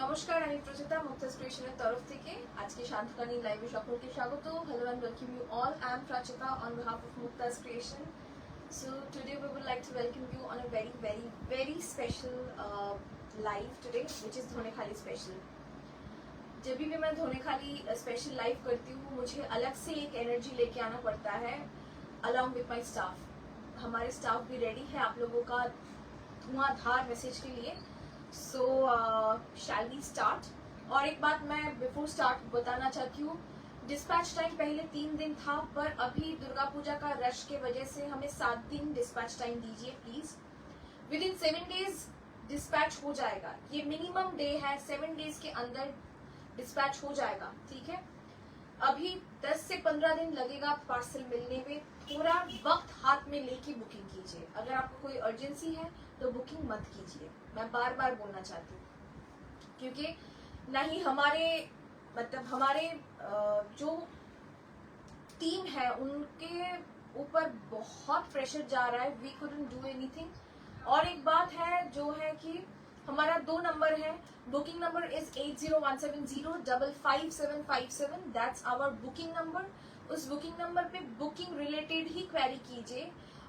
নমস্কার, আমি প্রচিতা মুক্তাজ ক্রিয়েশনের তরফ থেকে আজকে শান্তকানী লাইভে সকলকে স্বাগত। Hello and welcome you all. I am Prachita on behalf of Muktaz Creation. So today we would like to welcome you on a very special live today, which is धोनेखाली special. जब भी मैं धोनेखाली स्पेशल लाइव करती हूँ, मुझे अलग से एक energy लेके आना पड़ता है along with my staff. हमारे स्टाफ भी रेडी है आप लोगों का धुआंधार मैसेज के लिए. सो शैल वी स्टार्ट. और एक बात मैं बिफोर स्टार्ट बताना चाहती हूँ, डिस्पैच टाइम पहले 3 दिन था, पर अभी दुर्गा पूजा का रश के वजह से हमें 7 दिन डिस्पैच टाइम दीजिए please. With in 7 days dispatch हो जाएगा. ये मिनिमम डे है, 7 डेज के अंदर डिस्पैच हो जाएगा, ठीक है. अभी 10 से 15 दिन लगेगा पार्सल मिलने में. थोड़ा वक्त हाथ में लेके बुकिंग कीजिए. अगर आपको कोई अर्जेंसी है तो बुकिंग मत कीजिए. मैं बार बार बोलना चाहती हूँ, क्योंकि नहीं हमारे जो टीम है उनके ऊपर बहुत प्रेशर जा रहा है. We couldn't do anything. और एक बात है जो है कि हमारा 2 नंबर है. Booking number is 8017055757. That's our booking number. उस बुकिंग नंबर पे बुकिंग रिलेटेड ही क्वेरी कीजिए.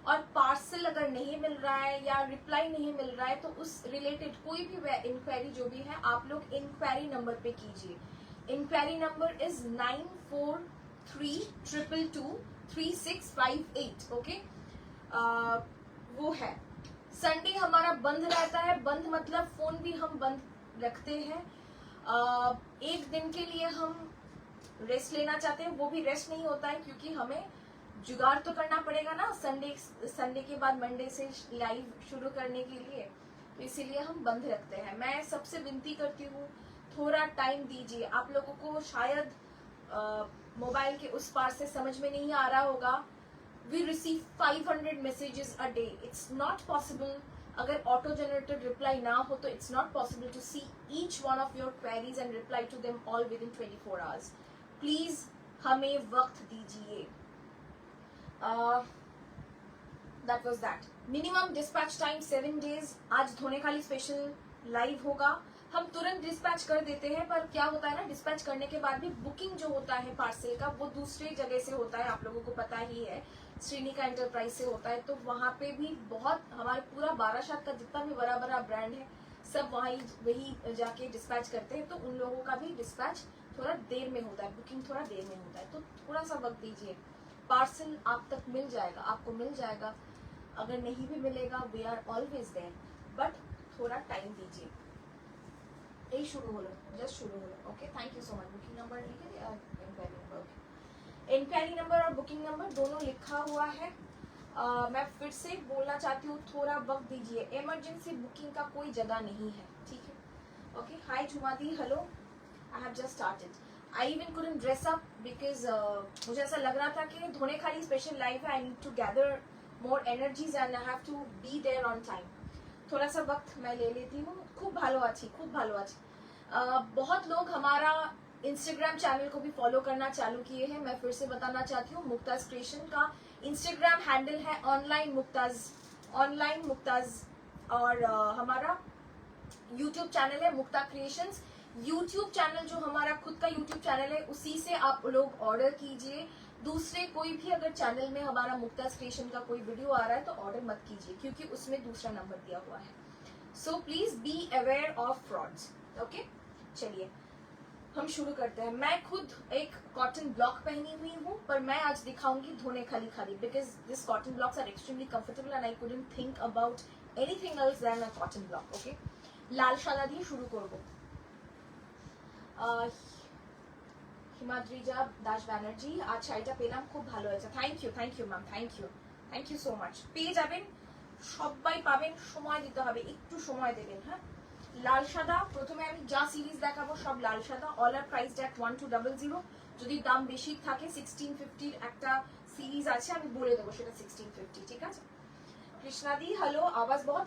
और पार्सल अगर नहीं मिल रहा है या रिप्लाई नहीं मिल रहा है तो उस रिलेटेड कोई भी इंक्वायरी जो भी है आप लोग इंक्वायरी नंबर पे कीजिए. Inquiry number is 9432223658. ओके, वो है. संडे हमारा बंद रहता है. बंद मतलब फोन भी हम बंद रखते हैं. एक दिन के लिए हम रेस्ट लेना चाहते हैं. वो भी रेस्ट नहीं होता है क्योंकि हमें जुगाड़ तो करना पड़ेगा ना संडे के बाद मंडे से लाइव शुरू करने के लिए. तो इसीलिए हम बंद रखते हैं. मैं सबसे विनती करती हूँ, थोड़ा टाइम दीजिए. आप लोगों को शायद मोबाइल के उस पार से समझ में नहीं आ रहा होगा. We receive 500 messages a day. It's not possible. अगर ऑटो जनरेटेड रिप्लाई ना हो तो it's not possible to see each one of your queries and reply to them all within 24 hours. Please हमें वक्त दीजिए. That was that. Minimum dispatch time 7 days. आज धोनेखाली special live होगा. हम तुरंत डिस्पैच कर देते हैं, पर क्या होता है ना, डिस्पैच करने के बाद भी बुकिंग जो होता है पार्सल का वो दूसरे जगह से होता है. आप लोगों को पता ही है, श्रीनिका एंटरप्राइज से होता है. तो वहाँ पे भी बहुत हमारे पूरा बारासात का जितना भी बड़ा बड़ा ब्रांड है सब वही जाके डिस्पैच करते हैं. तो उन लोगों का भी डिस्पैच थोड़ा देर में होता है, बुकिंग थोड़ा देर में होता है. तो थोड़ा सा वक्त दीजिए. पार्सल आप तक मिल जाएगा, आपको मिल जाएगा. अगर नहीं भी मिलेगा, we are always there, but थोड़ा टाइम दीजिए. यही शुरू हो लो, जस्ट शुरू हो लो. Okay, thank you so much. Booking number लिखे या इंक्वायरी नंबर? इंक्वायरी नंबर और बुकिंग नंबर दोनों लिखा हुआ है. मैं फिर से बोलना चाहती हूँ, थोड़ा वक्त दीजिए. इमरजेंसी बुकिंग का कोई जगह नहीं है, ठीक है. ओके, हाय झुमादी, hello. I have just started. I even couldn't dress up because मुझे ऐसा लग रहा था कि धोनेखाली स्पेशल लाइव है. I need to gather more energies and I have to be there on time. थोड़ा सा वक्त मैं ले लेती हूँ. खूब भालो अच्छी. बहुत लोग हमारा इंस्टाग्राम चैनल को भी फॉलो करना चालू किए हैं. मैं फिर से बताना चाहती हूँ, मुक्ताज क्रिएशन का इंस्टाग्राम हैंडल है ऑनलाइन मुक्ताज. और हमारा यूट्यूब चैनल है मुक्ता क्रिएशंस. यूट्यूब चैनल जो हमारा खुद का यूट्यूब चैनल है, उसी से आप लोग ऑर्डर कीजिए. दूसरे कोई भी अगर चैनल में हमारा मुक्ताज क्रिएशन का कोई वीडियो आ रहा है तो ऑर्डर मत कीजिए, क्योंकि उसमें दूसरा नंबर दिया हुआ है. So please be aware of frauds. Okay, चलिए हम शुरू करते हैं. मैं खुद एक कॉटन ब्लॉक पहनी हुई हूँ, पर मैं आज दिखाऊंगी धोनेखाली खाली, because this cotton blocks are extremely comfortable and I couldn't think about anything else than a cotton block. Okay, लाल साদা দিয়ে শুরু করব. হিমাদ্রিজা দাস ব্যানার্জি, আজ শাড়িটা পেলাম, খুব ভালো হয়েছে. Thank you ma'am, thank you so much. পেয়ে যাবেন, সবাই পাবেন. সময় দিতে হবে, একটু সময় দেবেন. হ্যাঁ, লাল সাদা প্রথমে আমি যা সিরিজ দেখাবো সব লাল সাদা. অল আর প্রাইসড এট 1200. যদি দাম বেশি থাকে 1650 একটা সিরিজ আছে, আমি বলে দেবো সেটা 1650, ঠিক আছে. कृष्णा दी हेलो. आवाज बहुत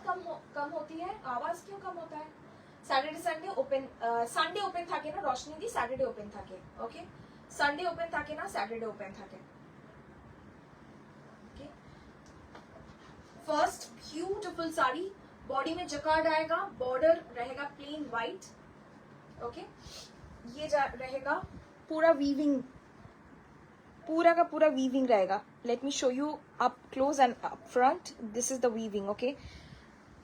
कम होती है. आवाज क्यों कम होता है? Saturday Sunday open, Sunday open থাকে না রশনি দি, सैटरडे ओपन থাকে. ओके, संडे ओपन থাকে না, सैटरडे ओपन থাকে. Okay, first beautiful sari. Body में जकार्ड आएगा, बॉर्डर रहेगा प्लेन व्हाइट. ओके ये रहेगा पूरा वीविंग, पूरा का पूरा वीविंग रहेगा. Let me show you up close and up front. This is the weaving. Okay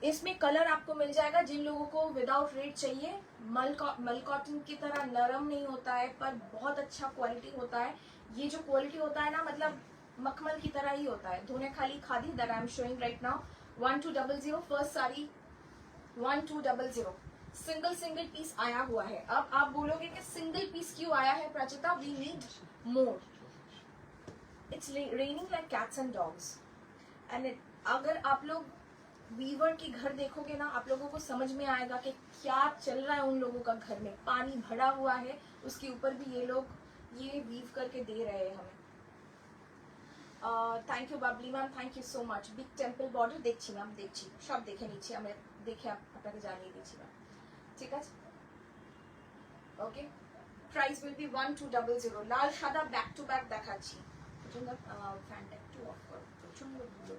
इसमें कलर आपको मिल जाएगा. जिन लोगों को विदाउट रेड चाहिए, मल कॉटन की तरह नरम नहीं होता है पर बहुत अच्छा क्वालिटी होता है. ये जो क्वालिटी होता है ना, मतलब मखमल की तरह ही होता है. Dhonekhali khadi that I am showing right now. 1200 first sari 1200 single single piece आया हुआ है. अब आप बोलोगे कि सिंगल पीस क्यों आया है Prachita, we need more. It's raining like cats and dogs and अगर आप लोग वीवर की घर देखोगे ना, आप लोगों को समझ में आएगा कि क्या चल रहा है उन लोगों का घर में. पानी भरा हुआ है, उसके ऊपर भी ये लोग ये वीव करके दे रहे हैं हमें. Thank you Babli ma'am, thank you so much. Big temple border দেখছি ম্যাম, দেখছি সব দেখে নিচ্ছি, আমরা দেখে আপনাকে জানিয়ে দিচ্ছি ম্যাম. ঠিক আছে ওকে. Price will be 1200. লাল সাদা ব্যাক টু ব্যাক দেখাচ্ছি. প্রচন্ড ফ্যানটা একটু অফ করো, প্রচন্ড ধুলো.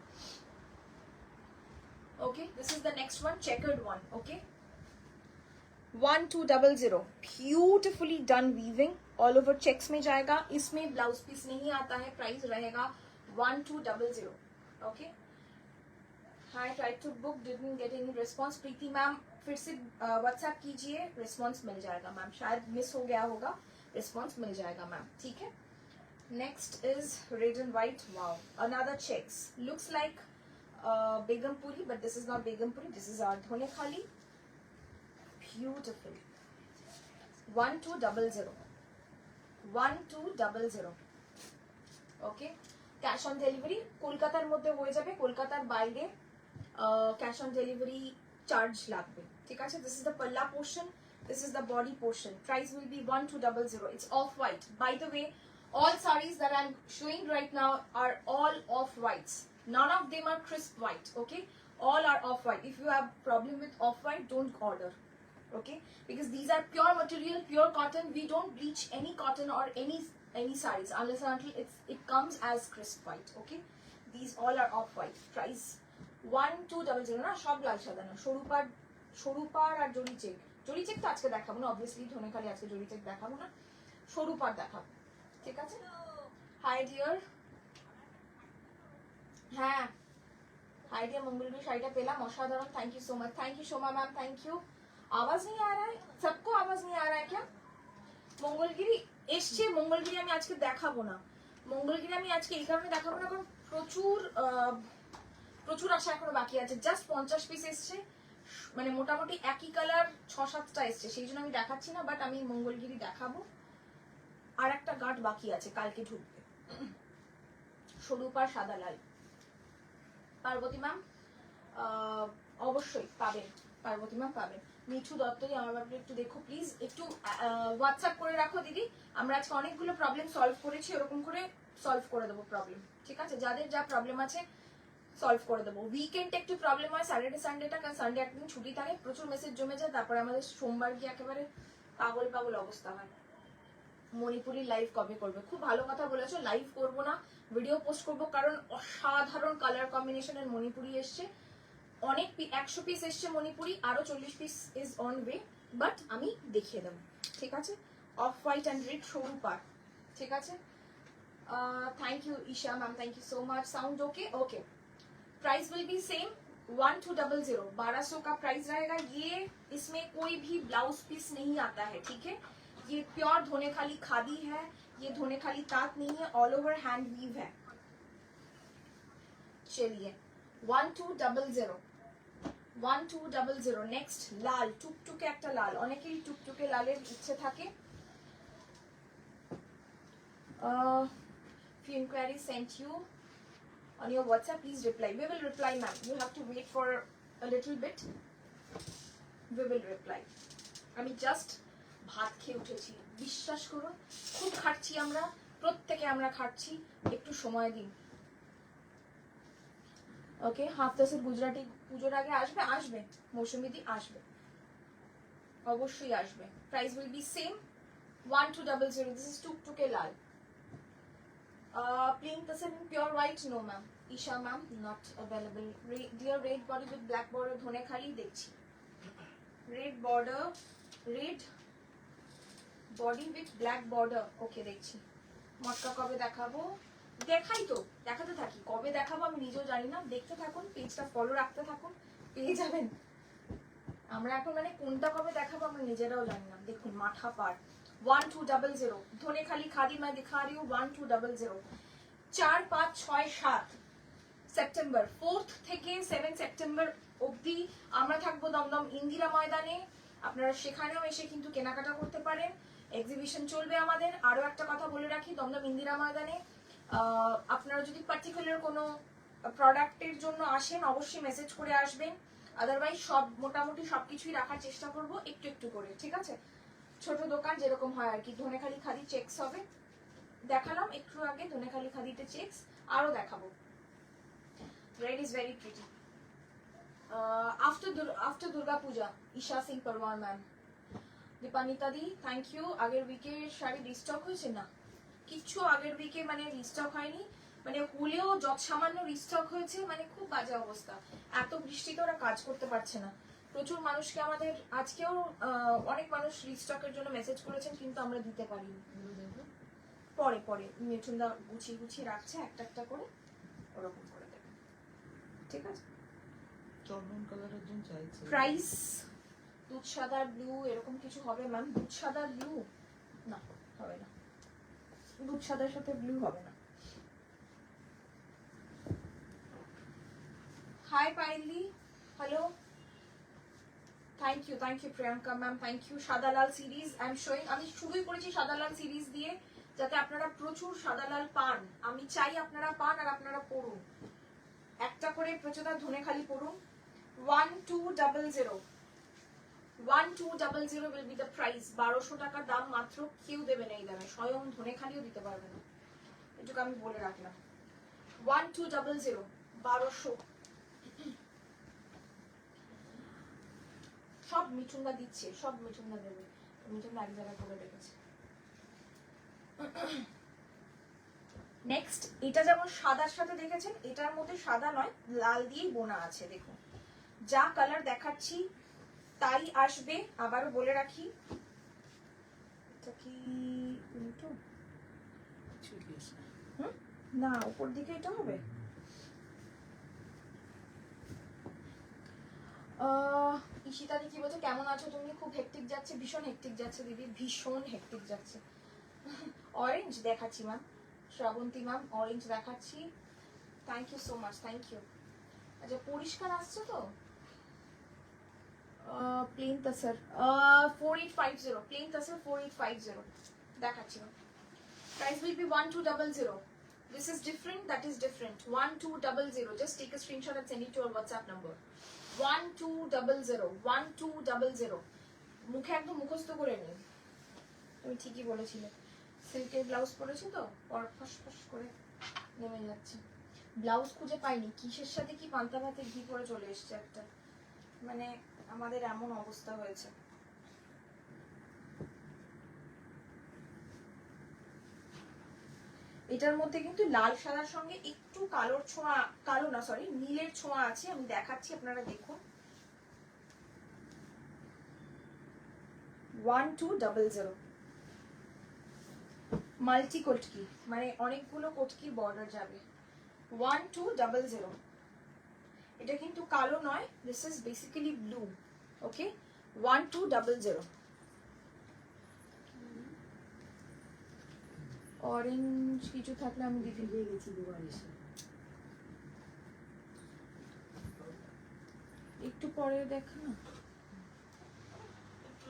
Okay, this is the next one, checkered one. Okay, 1200 beautifully done weaving all over checks में जाएगा. इसमें ब्लाउज पीस नहीं आता है. प्राइस रहेगा 1200. Okay, I tried to book, didn't get any response. Preeti ma'am फिर से व्हाट्सएप कीजिए, रिस्पॉन्स मिल जाएगा मैम. शायद मिस हो गया होगा, रिस्पॉन्स मिल जाएगा मैम. ठीक है. Next is red and white. Wow, another checks looks like Begumpuri, but this is not Begumpuri. This is our Dhone Khali. Beautiful. 1200. 1200. Okay. Cash on delivery. Kolkataর মধ্যে হয়ে যাবে, কলকাতার বাইরে cash on delivery charge লাগবে. ঠিক আছে. This is the palla portion. This is the body portion. Price will be 1200. It's off white. By the way, all sarees that I'm showing right now are all off whites. None of them are crisp white. Okay, all are off white. If you have problem with off white, don't order. Okay, because these are pure material, pure cotton. We don't bleach any cotton or any sarees unless and until it comes as crisp white. Okay, these all are off white. Price 1200 না, সব লাল সাদা না. সরুপার আর জরি check তো আজকে দেখাবো না, obviously ধনে খালি আজকে জরি চেক দেখাবো না, সরুপার দেখাবো. ঠিক আছে. High deer. হ্যাঁ हाय डियर मंगलगिरी शाड़ीटा पेलाम असाधारण. Thank you so much. Thank you Shoma ma'am, thank you. आवाज नहीं आ रहा है, सबको आवाज नहीं आ रहा है क्या? মঙ্গলগিরি এসছে. মঙ্গলগিরি আমি আজকে দেখাবো না. মঙ্গলগিরি আমি আজকে এই কারণে দেখাবো না কারণ প্রচুর আশা এখনো বাকি আছে. জাস্ট 50 পিস এসছে, মানে মোটামুটি একই কালার 6-7টা এসছে, সেই জন্য আমি দেখাচ্ছি না. বাট আমি মঙ্গলগিরি দেখাবো. আর একটা গাঁট বাকি আছে, কালকে ঢুকবে. সরু পার সাদা লাল. পার্বতী ম্যাম অবশ্যই পাবেন, পার্বতী ম্যাম পাবেন. মিঠু দত্তরি আমার ব্যাপারে একটু দেখো প্লিজ, একটু হোয়াটসঅ্যাপ করে রাখো দিদি. আমরা আজকে অনেকগুলো প্রবলেম সলভ করেছি, ওরকম করে সলভ করে দেবো প্রবলেম. ঠিক আছে, যাদের যা প্রবলেম আছে সলভ করে দেবো. উইকেন্ড একটু প্রবলেম হয়, স্যাটারডে সানডেটা, কারণ সানডে একদিন ছুটি থাকে, প্রচুর মেসেজ জমে যায়, তারপরে আমাদের সোমবার গিয়ে একেবারে পাগল অবস্থা হয়. মণিপুরি লাইভ কবে করবে? খুব ভালো কথা বলেছো. লাইভ করবো না, ভিডিও পোস্ট করবো, কারণ অসাধারণ কালার কম্বিনেশনের মণিপুরি এসছে. অনেক 100 পিস এসছে মণিপুরি, আরো 40 piece is on way, but আমি দেখিয়ে দেবো. ঠিক আছে. অফ হোয়াইট অ্যান্ড রেড সরু পার. ঠিক আছে. Thank you Isha ma'am, thank you so much. Sound okay? Okay. Price will be same 1200. 1200 का प्राइस रहेगा. ये इसमें कोई भी ब्लाउज पीस नहीं आता है. ठीक है. ये प्योर धोने खाली खादी है, ये धोने खाली तात नहीं है, ऑल ओवर हैंड वीव है. चलिए 1200. नेक्स्ट लाल, टुकटुके একটা লাল. অনেকেই টুকটুকে লালের ইচ্ছে থাকে. few inquiries sent you on your WhatsApp, please reply. We will reply ma'am, you have to wait for a little bit. We will reply. আমি জাস্ট ভাত খেয়ে উঠেছি, বিশ্বাস করুন. খুব খাচ্ছি আমরা, প্রত্যেকে আমরা খাচ্ছি, একটু সময় দিন. ওকে. হাফতাসের গুজরাটি পুজোর আগে আসবে মৌসুমিদি আসবে, অবশ্যই আসবে. Price will be same 1200. This is টুকটুকে লাল. প্লেন তাসের pure white no ma'am. Isha ma'am not available. Dear red body with black border Dhonekhali দেখছি. Red border, red body with black border, okay দেখছি। মটকা কবে দেখাবো? দেখাই তো, দেখাতে থাকি। কবে দেখাবো আমি নিজেও জানি না, দেখতে থাকুন, পেজটা ফলো রাখতে থাকুন, পেয়ে যাবেন। আমরা এখন মানে কোনটা কবে দেখাবো আমরা নিজেরাও জানি না। দেখুন মাথা পার 1200, ধনেখালি খাদি मैं दिखा रही हूँ 1200। 4, 5, 6, 7 সেপ্টেম্বর, 4th থেকে 7 সেপ্টেম্বর অবধি আমরা থাকবো দমদম ইন্দিরা ময়দানে। আপনারা সেখানেও এসে কিন্তু কেনাকাটা করতে পারেন, এক্সিবিশন চলবে আমাদের। আরো একটা কথা বলে রাখি, দমদম ইন্দিরা ময়দানে আপনারা যদি পার্টিকুলার কোনো প্রোডাক্টের জন্য আসেন অবশ্যই মেসেজ করে আসবেন, আদারওয়াইজ সব মোটামুটি সবকিছুই রাখার চেষ্টা করব একটু একটু করে, ঠিক আছে? ছোট দোকান যেরকম হয় আর কি। ধনেখালি খাদি চেকস হবে, দেখালাম একটু আগে ধনেখালি খাদিতে চেকস, আরো দেখাবো। Red is very pretty. After Durga Puja, Isha Singh परवार ma'am. Dipanita di thank you. আগের উইকে শাড়ি রিস্টক হয়েছে না? কিচ্ছু আগের উইকে মানে রিস্টক হয়নি, মানে হলেও যত সামান্য রিস্টক হয়েছে, মানে খুব বাজে অবস্থা। এত বৃষ্টিতে ওরা কাজ করতে পারছে না। প্রচুর মানুষকে আমাদের আজকেও অনেক মানুষ রিস্টকের জন্য মেসেজ করেছেন, কিন্তু আমরা দিতে পারিনি। পরে পরে মিঠুনদা গুছিয়ে গুছিয়ে রাখছে একটা একটা করে, ওরকম করে দেবেন, ঠিক আছে? চন্দন কালারের জন্য চাইছে। প্রাইস দুধ সাদা ব্লু এরকম কিছু হবে ম্যাম? দুধ সাদা ব্লু না, হবে না, দুধ সাদার সাথে ব্লু হবে না। Hi Paili, hello, thank you Priyanka ma'am, thank you. সাদা লাল সিরিজ আই এম শোয়িং, আমি শুরুই করেছি সাদা লাল সিরিজ দিয়ে, যাতে আপনারা প্রচুর সাদা লাল পান। আমি চাই আপনারা পান আর আপনারা পড়ুন, একটা করে প্রচুর ধনেখালি পড়ুন। 1200 1200 will be the price। 1200 টাকা দাম মাত্র, কেউ দেবে না এই দামে, স্বয়ং ধনেখালিও দিতে পারবে না, এটুকু আমি বলে রাখলাম। 1200 1200। সব মিঠুনদা দিচ্ছে, সব মিঠুনদা দেবে, মিঠুনদা এক জায়গায় করে রেখেছে। নেক্সট, এটা যেমন সাদার সাথে দেখেছেন, এটার মধ্যে সাদা নয়, লাল দিয়েই বোনা আছে। দেখুন যা কালার দেখাচ্ছি তাই আসবে। আবারও বলে রাখি, এটা কি উল্টো? না, উপর দিকে এটা হবে। ঈশিতাদি কি বলছে, কেমন আছো তুমি? খুব হেক্টিক যাচ্ছে, ভীষণ হেক্টিক যাচ্ছে দিদি, ভীষণ হেক্টিক যাচ্ছে। অরেঞ্জ দেখাচ্ছি ম্যাম, শ্রাবন্তী ম্যাম অরেঞ্জ দেখাচ্ছি। Thank you so much, thank you. আচ্ছা পরিষ্কার আসছে তো? প্লেন তাসার 4850, প্লেন তাসার 4850 দেখাচ্ছি ma'am. Price will be 1200। This is different, that is different. 1200. Just take a screenshot and send it to our WhatsApp number. 1200 1200। মুখে একদম মুখস্থ করে নিন। তুমি ঠিকই বলেছিলে, সিল্কের ব্লাউজ পরেছি তো, পর ফস ফস করে নেমে যাচ্ছে। ব্লাউজ খুঁজে পাইনি, কিসের সাথে কি পান্তা ভাতে ঘি পরে চলে এসছে একটা, মানে আমাদের এমন অবস্থা হয়েছে। এটার মধ্যে কিন্তু লাল সাদার সঙ্গে একটু কালোর ছোঁয়া, কালো না সরি নীলের ছোঁয়া আছে, আমি দেখাচ্ছি আপনারা দেখুন। 1200 মাল্টি কোটকি, মানে অনেকগুলো কোটকির বর্ডার যাবে। 1200। এটা কিন্তু কালো নয়, this is basically blue. Okay 1200। Orange কিছু থাকলে আমি দিতে দিয়ে গেছি দুবার এসে, একটু পরে দেখা না।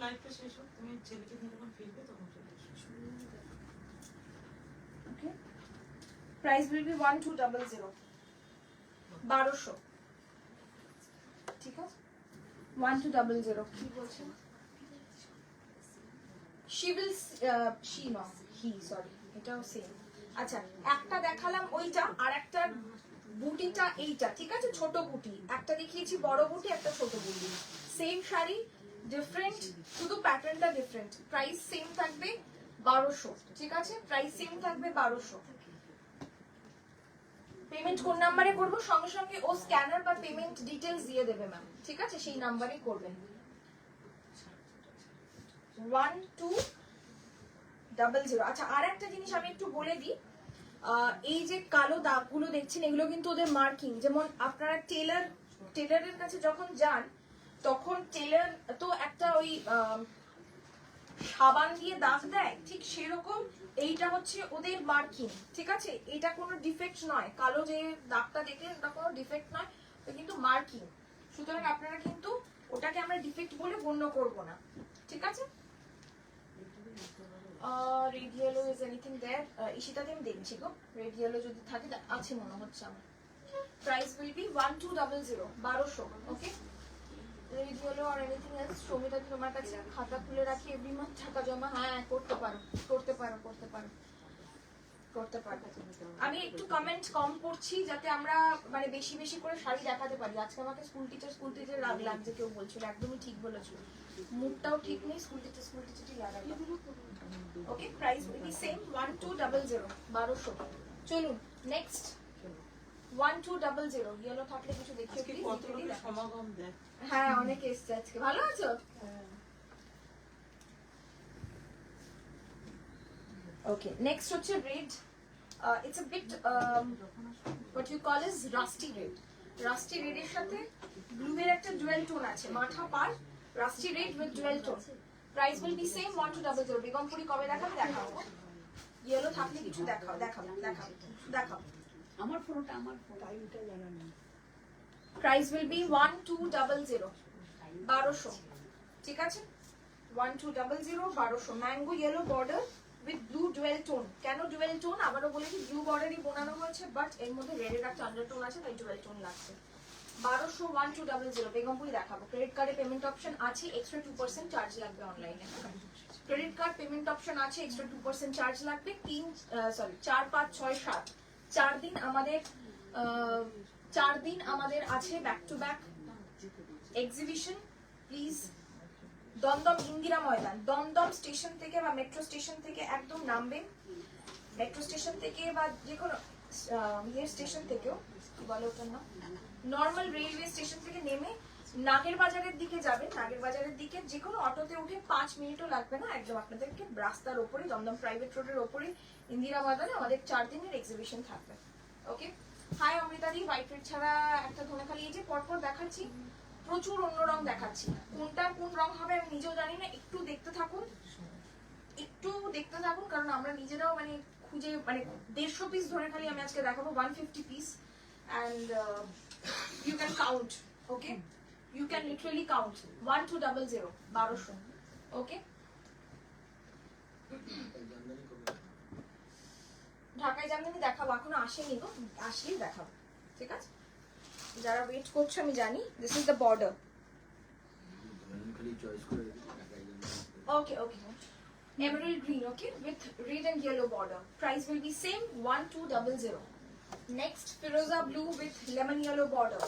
লাইফটা শেষ হোক, তুমি ছেলেকে নিয়ে যখন ফিরবে তখন চলে এসো। ওকে প্রাইস উইল বি 1200। 1200, ঠিক আছে? 1200। কি বলছেন? she will she no he sorry, এটাও সেম। আচ্ছা একটা দেখালাম ওইটা, আর একটা বুটিটা এইটা, ঠিক আছে? ছোট বুটি একটা দেখিয়েছি, বড় বুটি একটা ছোট বুটি, সেম শাড়ি ডিফারেন্ট, শুধু প্যাটার্নটা ডিফারেন্ট। প্রাইস সেম থাকবে 1200, ঠিক আছে? প্রাইস সেম থাকবে 1200। পেমেন্ট কোন নাম্বারে করব? সঙ্গে সঙ্গে ও স্ক্যানার বা পেমেন্ট ডিটেইলস দিয়ে দেবে ম্যাম, ঠিক আছে? সেই নাম্বারেই করবেন। 1200 00। আচ্ছা, আর একটা জিনিস আমি একটু বলে দিই, এই যে কালো দাগগুলো দেখছেন এগুলো কিন্তু ওদের মার্কিং। যেমন আপনারা টেলারের কাছে যখন যান তখন টেলার তো একটা ওই সাবান দিয়ে দাগ দেয়, ঠিক সেরকম এইটা হচ্ছে ওদের মার্কিং, ঠিক আছে? এটা কোনো ডিফেক্ট নয়, কালো যে দাগটা দেখলেন ওটা কোনো ডিফেক্ট নয়, ওটা কিন্তু মার্কিং। সুতরাং আপনারা কিন্তু ওটাকে আমরা ডিফেক্ট বলে গণ্য করব না, ঠিক আছে? রেড ইয়েলো ইজ এনিথিং দেয়ার? ইশিতাতে আমি দেখছি গো, রেড ইয়েলো যদি থাকে আছে মনে হচ্ছে আমার। Price will be 1200, 1200। Okay, red yellow আর এনিথিং এলস? সৌমিতা, তোমার কাছে খাতা খুলে রাখি এভরি মান্থ টাকা জমা? হ্যাঁ, করতে পারো করতে পারো করতে পারো করতে পারো। আমি একটু কমেন্ট কম করছি যাতে আমরা মানে বেশি বেশি করে শাড়ি দেখাতে পারি। আজকে আমাকে স্কুল টিচার লাগছে, কেউ বলছিল, একদমই ঠিক বলেছো, মুডটাও ঠিক নেই, স্কুল টিচারই লাগাবে। ওকে, প্রাইস উইল বি সেম 1200, 1200। চলুন নেক্সট 1200। ইয়েলো থাকলে কিছু দেখিয়ে আজকে প্লিজ। কত লোকের সমাগম দেখ। হ্যাঁ, অনেকে এসছে আজকে। ভালো আছো? ওকে, নেক্সট হচ্ছে red. It's a bit what you call is rusty red. Rusty red এর সাথে ব্লু এর একটা ডুয়াল টোন আছে, মাথা পার rusty red with dual tone. Price will be same 1200। Begampuri কবে দেখাবে? দেখাও। ইয়েলো থাকলে কিছু দেখাও দেখাও দেখাও দেখাও। আমার ফোনটা তাই ওটা জানা নেই। প্রাইস উইল বি 1200, 1200, ঠিক আছে? 1200, 1200। Mango yellow border with blue dual tone. কেন ডুয়েল টোন? আবারও বলেছি, ব্লু বর্ডারই বোনানো হয়েছে, বাট এর মধ্যে রেডের একটা আন্ডারটোন আছে, তাই ডুয়েল টোন লাগছে। 1200, 1200। বেগমপুরি দেখাবো। ক্রেডিট কার্ডে পেমেন্ট অপশন আছে, এক্সট্রা 2% চার্জ লাগবে অনলাইনে। ক্রেডিট কার্ড পেমেন্ট অপশন আছে, এক্সট্রা 2% চার্জ লাগবে। 4, 5, 6, 7 4 দিন আমাদের আছে back to back exhibition. Please, Dum Dum Indira Maidan, Dum Dum station থেকে বা মেট্রো স্টেশন থেকে একদম নামবেন, মেট্রো স্টেশন থেকে বা যে কোনো স্টেশন থেকেও, কি বলে ওটার নাম, নর্মাল রেলওয়ে স্টেশন থেকে নেমে নাগের বাজারের দিকে যাবেন। নাগের বাজারের দিকে যে কোনো অটোতে উঠে 5 মিনিটও লাগবে না, একদম আপনাদেরকে রাস্তার ওপরে, দমদম প্রাইভেট রোডের ওপরে ইন্দিরা ময়দানে আমাদের 4 দিনের এক্সিবিশন থাকবে। ওকে, হাই অমৃতাদি, হোয়াইট রেড ছাড়া একটা ধনেখালি এই যে পরপর দেখাচ্ছি, প্রচুর অন্য রং দেখাচ্ছি, কোনটা কোন রং হবে আমি নিজেও জানি না। একটু দেখতে থাকুন, কারণ আমরা নিজেরাও মানে খুঁজে, মানে 150 পিস ধনেখালি আমি আজকে দেখাবো, 150 piece, and you can count. Okay, you can literally count 1200, 1200। Okay, ঢাকায় জামদানি দেখাবো, এখনো আসেনি গো, আসলেই দেখাবো, ঠিক আছে? যারা ওয়েট করছো আমি জানি। This is the border. Okay. Emerald green, okay, with red and yellow border. Price will be same 1200. Next, Firoza blue with lemon yellow border.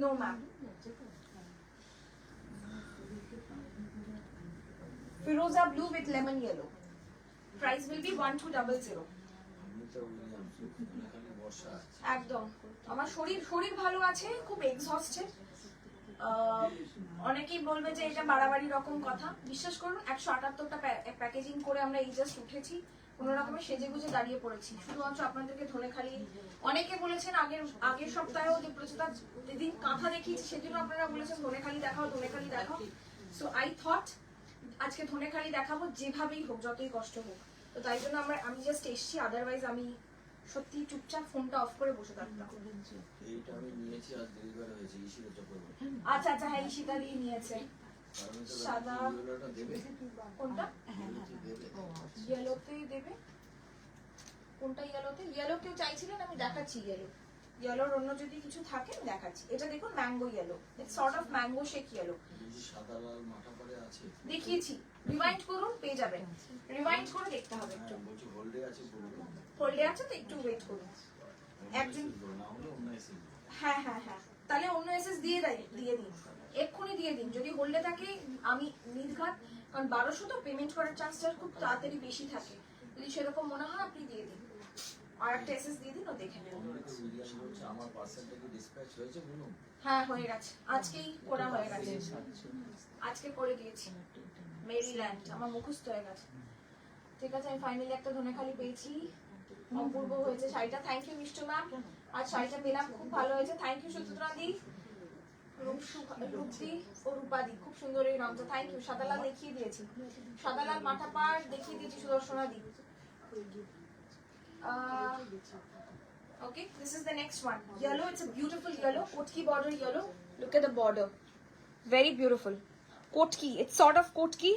No ma'am. Firoza blue with lemon yellow. Price will be 1200. একদম আমার শরীর ভালো আছে, খুব exhausted. অনেকেই বলবে যে এটা বাড়াবাড়ি রকম কথা, বিশ্বাস করুন 178টা প্যাকেজিং করে আমরা এই জাস্ট উঠেছি, কোনো রকমে সেজে গুজে দাঁড়িয়ে পড়েছি শুধুমাত্র আপনাদেরকে ধনেখালি। অনেকে বলেছেন আগের সপ্তাহেও যে প্রচুর দিদি কাঁথা দেখিয়েছি, সেজন্য আপনারা বলেছেন ধনেখালি দেখাও। সো আই থট আজকে ধনেখালি দেখাবো, যেভাবেই হোক, যতই কষ্ট হোক। তো তাই জন্য আমি জাস্ট এসছি, আদারওয়াইজ আমি সত্যি চুপচাপ ফোনটা অফ করে বসে থাকতাম। এইটা আমি নিয়েছি, আজ ডেলিভারি হয়েছে ইশিতা চক্রবর্তী। আচ্ছা, হ্যাঁ, ঈশিতা দিয়ে নিয়েছে। সাদা দেবে কোনটা? দেবে ইয়েলোতে দেবে। কোনটা ইয়েলোতে? ইয়েলো কেউ চাইছিলেন, আমি দেখাচ্ছি ইয়েলো। ইয়েলোর অন্য যদি কিছু থাকে দেখাচ্ছি। এটা দেখুন mango yellow, it's sort of mango shake yellow. সাদা লাল মাথা পরে আছে, দেখিয়েছি, রিওয়াইন্ড করুন, পেয়ে যাবেন। রিওয়াইন্ড করে দেখতে হবে একটু। বলছি হোল্ডে আছে, হোল্ডে আছে তো একটু ওয়েট করুন একদিন। না হলে অন্য এসে হ্যাঁ, তাহলে অন্য এসএস দিয়ে দিন, এক্ষুনি দিয়ে দিন। যদি হোল্ডে থাকে আমি নির্ঘাত, কারণ 1200 তো পেমেন্ট করার চান্সটা খুব তাড়াতাড়ি বেশি থাকে, যদি সেরকম মনে হয় আপনি দিয়ে দিন, আর একটা এসএস দিয়ে দিন, ও দেখে নেবেন। আমার পার্সেলটা কি ডিসপ্যাচ হয়েছে বলুন? হ্যাঁ, হয়ে গেছে, আজকেই করা হয়ে গেছে, আজকে করে দিয়েছি। মেরিল্যান্ড আমার মুখস্থ হয়ে গেছে। ঠিক আছে, আমি ফাইনালি একটা ধনেখালি পেয়েছি, অপূর্ব হয়েছে শাড়িটা। থ্যাংক ইউ মিষ্টু ম্যাম, আজ শাড়িটা পেলাম, খুব ভালো হয়েছে। থ্যাংক ইউ সুচিত্রা দি, রূপদি ও রূপাদি, খুব সুন্দর এই রংটা, থ্যাংক ইউ। সাদালাল দেখিয়ে দিয়েছি, সাদালাল মাথা পাড় দেখিয়ে দিয়েছি, সুদর্শনা দি। Okay, this is the next one. Yellow, it's a beautiful yellow, kotki border yellow. Look at the border, very beautiful. Kotki, it's sort of kotki.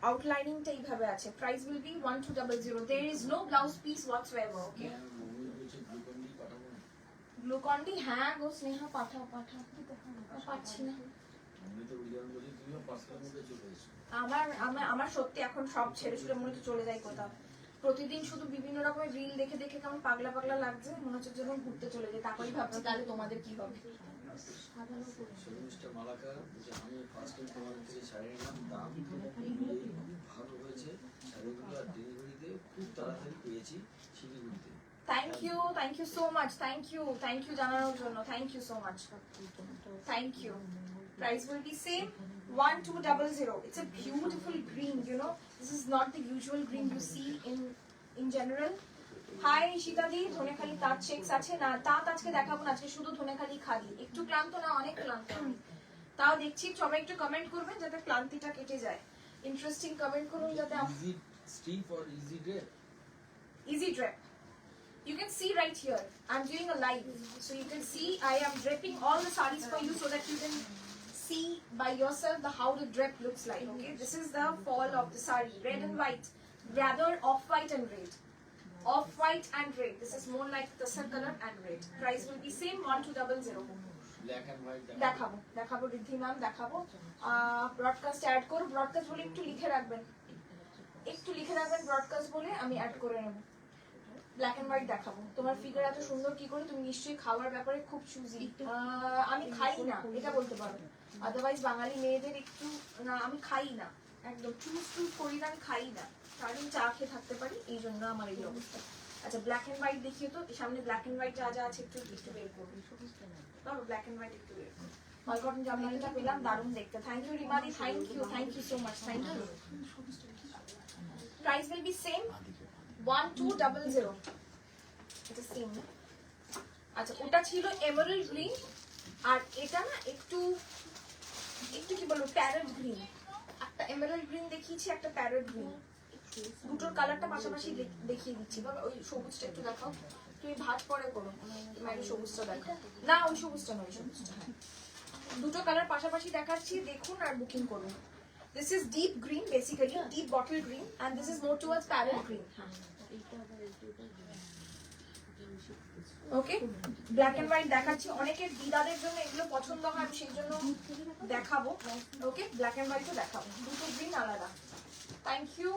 Outlining ta এইভাবে আছে। Price will be 1200. There is no blouse piece whatsoever. Okay. মমি বলছে গ্লুকন্ডি পাঠাবো না, Glucon-D, হ্যাঁ গো স্নেহা, পাঠাও পাঠাও, পাচ্ছি না। আমি তো উদাহরণ বলি, তুমিও পাঁচটার মধ্যে চলে এসো। আমার সত্যি এখন সব ছেড়ে ছুড়ে মনে হচ্ছে চলে যাই কোথাও। প্রতিদিন শুধু বিভিন্ন রকমের রিল দেখে দেখে কেমন পাগলা পাগলা লাগছে, মনে হচ্ছে যখন ঘুরতে চলে যাই। তারপরেই ভাবছি তাহলে তোমাদের কি হবে। মিস্টার মালাকার বলছে, আমি ফার্স্ট টাইম তোমার থেকে শাড়ি নিলাম, দাম খুব ভালো হয়েছে শাড়িগুলো, আর ডেলিভারিতে খুব তাড়াতাড়ি পেয়েছি শিলিগুড়িতে। Thank you so much, thank you জানানোর জন্য, thank you so much, thank you. Price will be same 1200. It's a beautiful green, you know. This is not the usual green you see in general. Hi Ishita di, Dhonekhali তাঁত শেক্স আছে না? তাঁত আজকে দেখাবো না, আজকে শুধু ধনেখালি খালি। একটু ক্লান্ত না, অনেক ক্লান্ত আমি। তাও দেখছি সবাই একটু কমেন্ট করবেন যাতে ক্লান্তিটা কেটে যায়। ইন্টারেস্টিং কমেন্ট করুন যাতে easy step or easy drape? easy drip. You can see right here, I'm doing a live, so you can see I am dripping all the sarees for you so that you can see by yourself how the drip looks like. Okay, this is the fall of the saree, red and white, rather off-white and red, off-white and red. This is more like tasar color and red. Price will be same 1200. Black and white দেখাবো Riddhi ma'am, দেখাবো। Broadcast add করো, broadcast বলে একটু লিখে রাখবেন, broadcast বলে আমি add করে নেব। ব্ল্যাক এন্ড হোয়াইট দেখাবো। তোমার ফিগার এত সুন্দর কি করে? তুমি নিশ্চয়ই খাওয়ার ব্যাপারে খুব চুজি। আমি খাই না এটা বলতে পারো, আদারওয়াইজ বাঙালি মেয়েদের একটু না, আমি খাই না, একদম চুজ করি না, আমি খাই না, সারাদিন চা খেয়ে থাকতে পারি, এই জন্য আমার এই অবস্থা। আচ্ছা ব্ল্যাক এন্ড হোয়াইট দেখিয়ে তো, সামনে ব্ল্যাক এন্ড হোয়াইট যা যা আছে একটু বের করবো। ব্ল্যাক এন্ড হোয়াইট একটু বের করবো। মালকটন জামদানিটা পেলাম, দারুণ দেখতে। থ্যাংক ইউ রিমাদি, thank you so much, thank you. Price will be same 1200. এটা সেম না? আচ্ছা ওটা ছিল এমারাল্ড গ্রিন, আর এটা না একটু কি বলবো, প্যারট গ্রিন। একটা এমারাল্ড গ্রিন দেখিয়েছি, একটা প্যারট গ্রিন, দুটোর কালারটা পাশাপাশি দেখিয়ে দিচ্ছি। বাবা ওই সবুজটা একটু দেখাও, তুমি ভাত পরে করো, তুমি আগে সবুজটা দেখো না, ওই সবুজটা নয়, সবুজটা। হ্যাঁ, দুটো কালার পাশাপাশি দেখাচ্ছি, দেখুন আর বুকিং করুন। This is deep green, basically deep bottle green, and this is more towards parrot green. Okay, black and white দেখাচ্ছি, অনেকের দিদাদের জন্য এগুলো পছন্দ হয়, আমি সেই জন্য দেখাবো। ওকে, ব্ল্যাক এন্ড হোয়াইটও দেখাবো, দুটো গ্রিন আলাদা। Thank you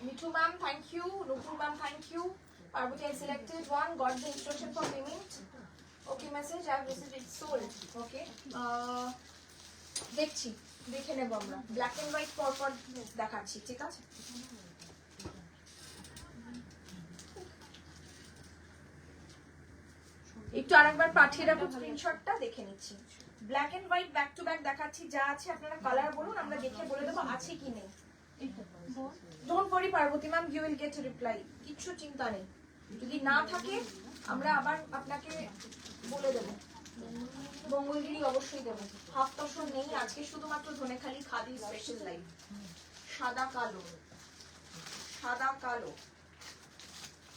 Mithu ma'am, thank you Nupur ma'am, thank you Parvati. I selected one, got the instruction for payment. Okay, message I have received, it's sold. Okay, দেখে নেবো আমরা, ব্ল্যাক এন্ড হোয়াইট পরপর দেখাচ্ছি, ঠিক আছে? একটু আরেকবার পাঠিয়ে রাখো স্ক্রিনশটটা, দেখে নিচ্ছি। Black and white back to back দেখাচ্ছি, যা আছে আপনারা কালার বলুন, আমরা দেখে বলে দেবো আছে কি নেই। Don't worry Parvati ma'am, you will get reply, কিচ্ছু চিন্তা নেই। যদি না থাকে আমরা আবার আপনাকে বলে দেবো, মঙ্গলগিরি অবশ্যই দেবো। হাফ তসর নেই আজকে, শুধুমাত্র ধনেখালি খাদি স্পেশাল লাইভ। সাদা কালো।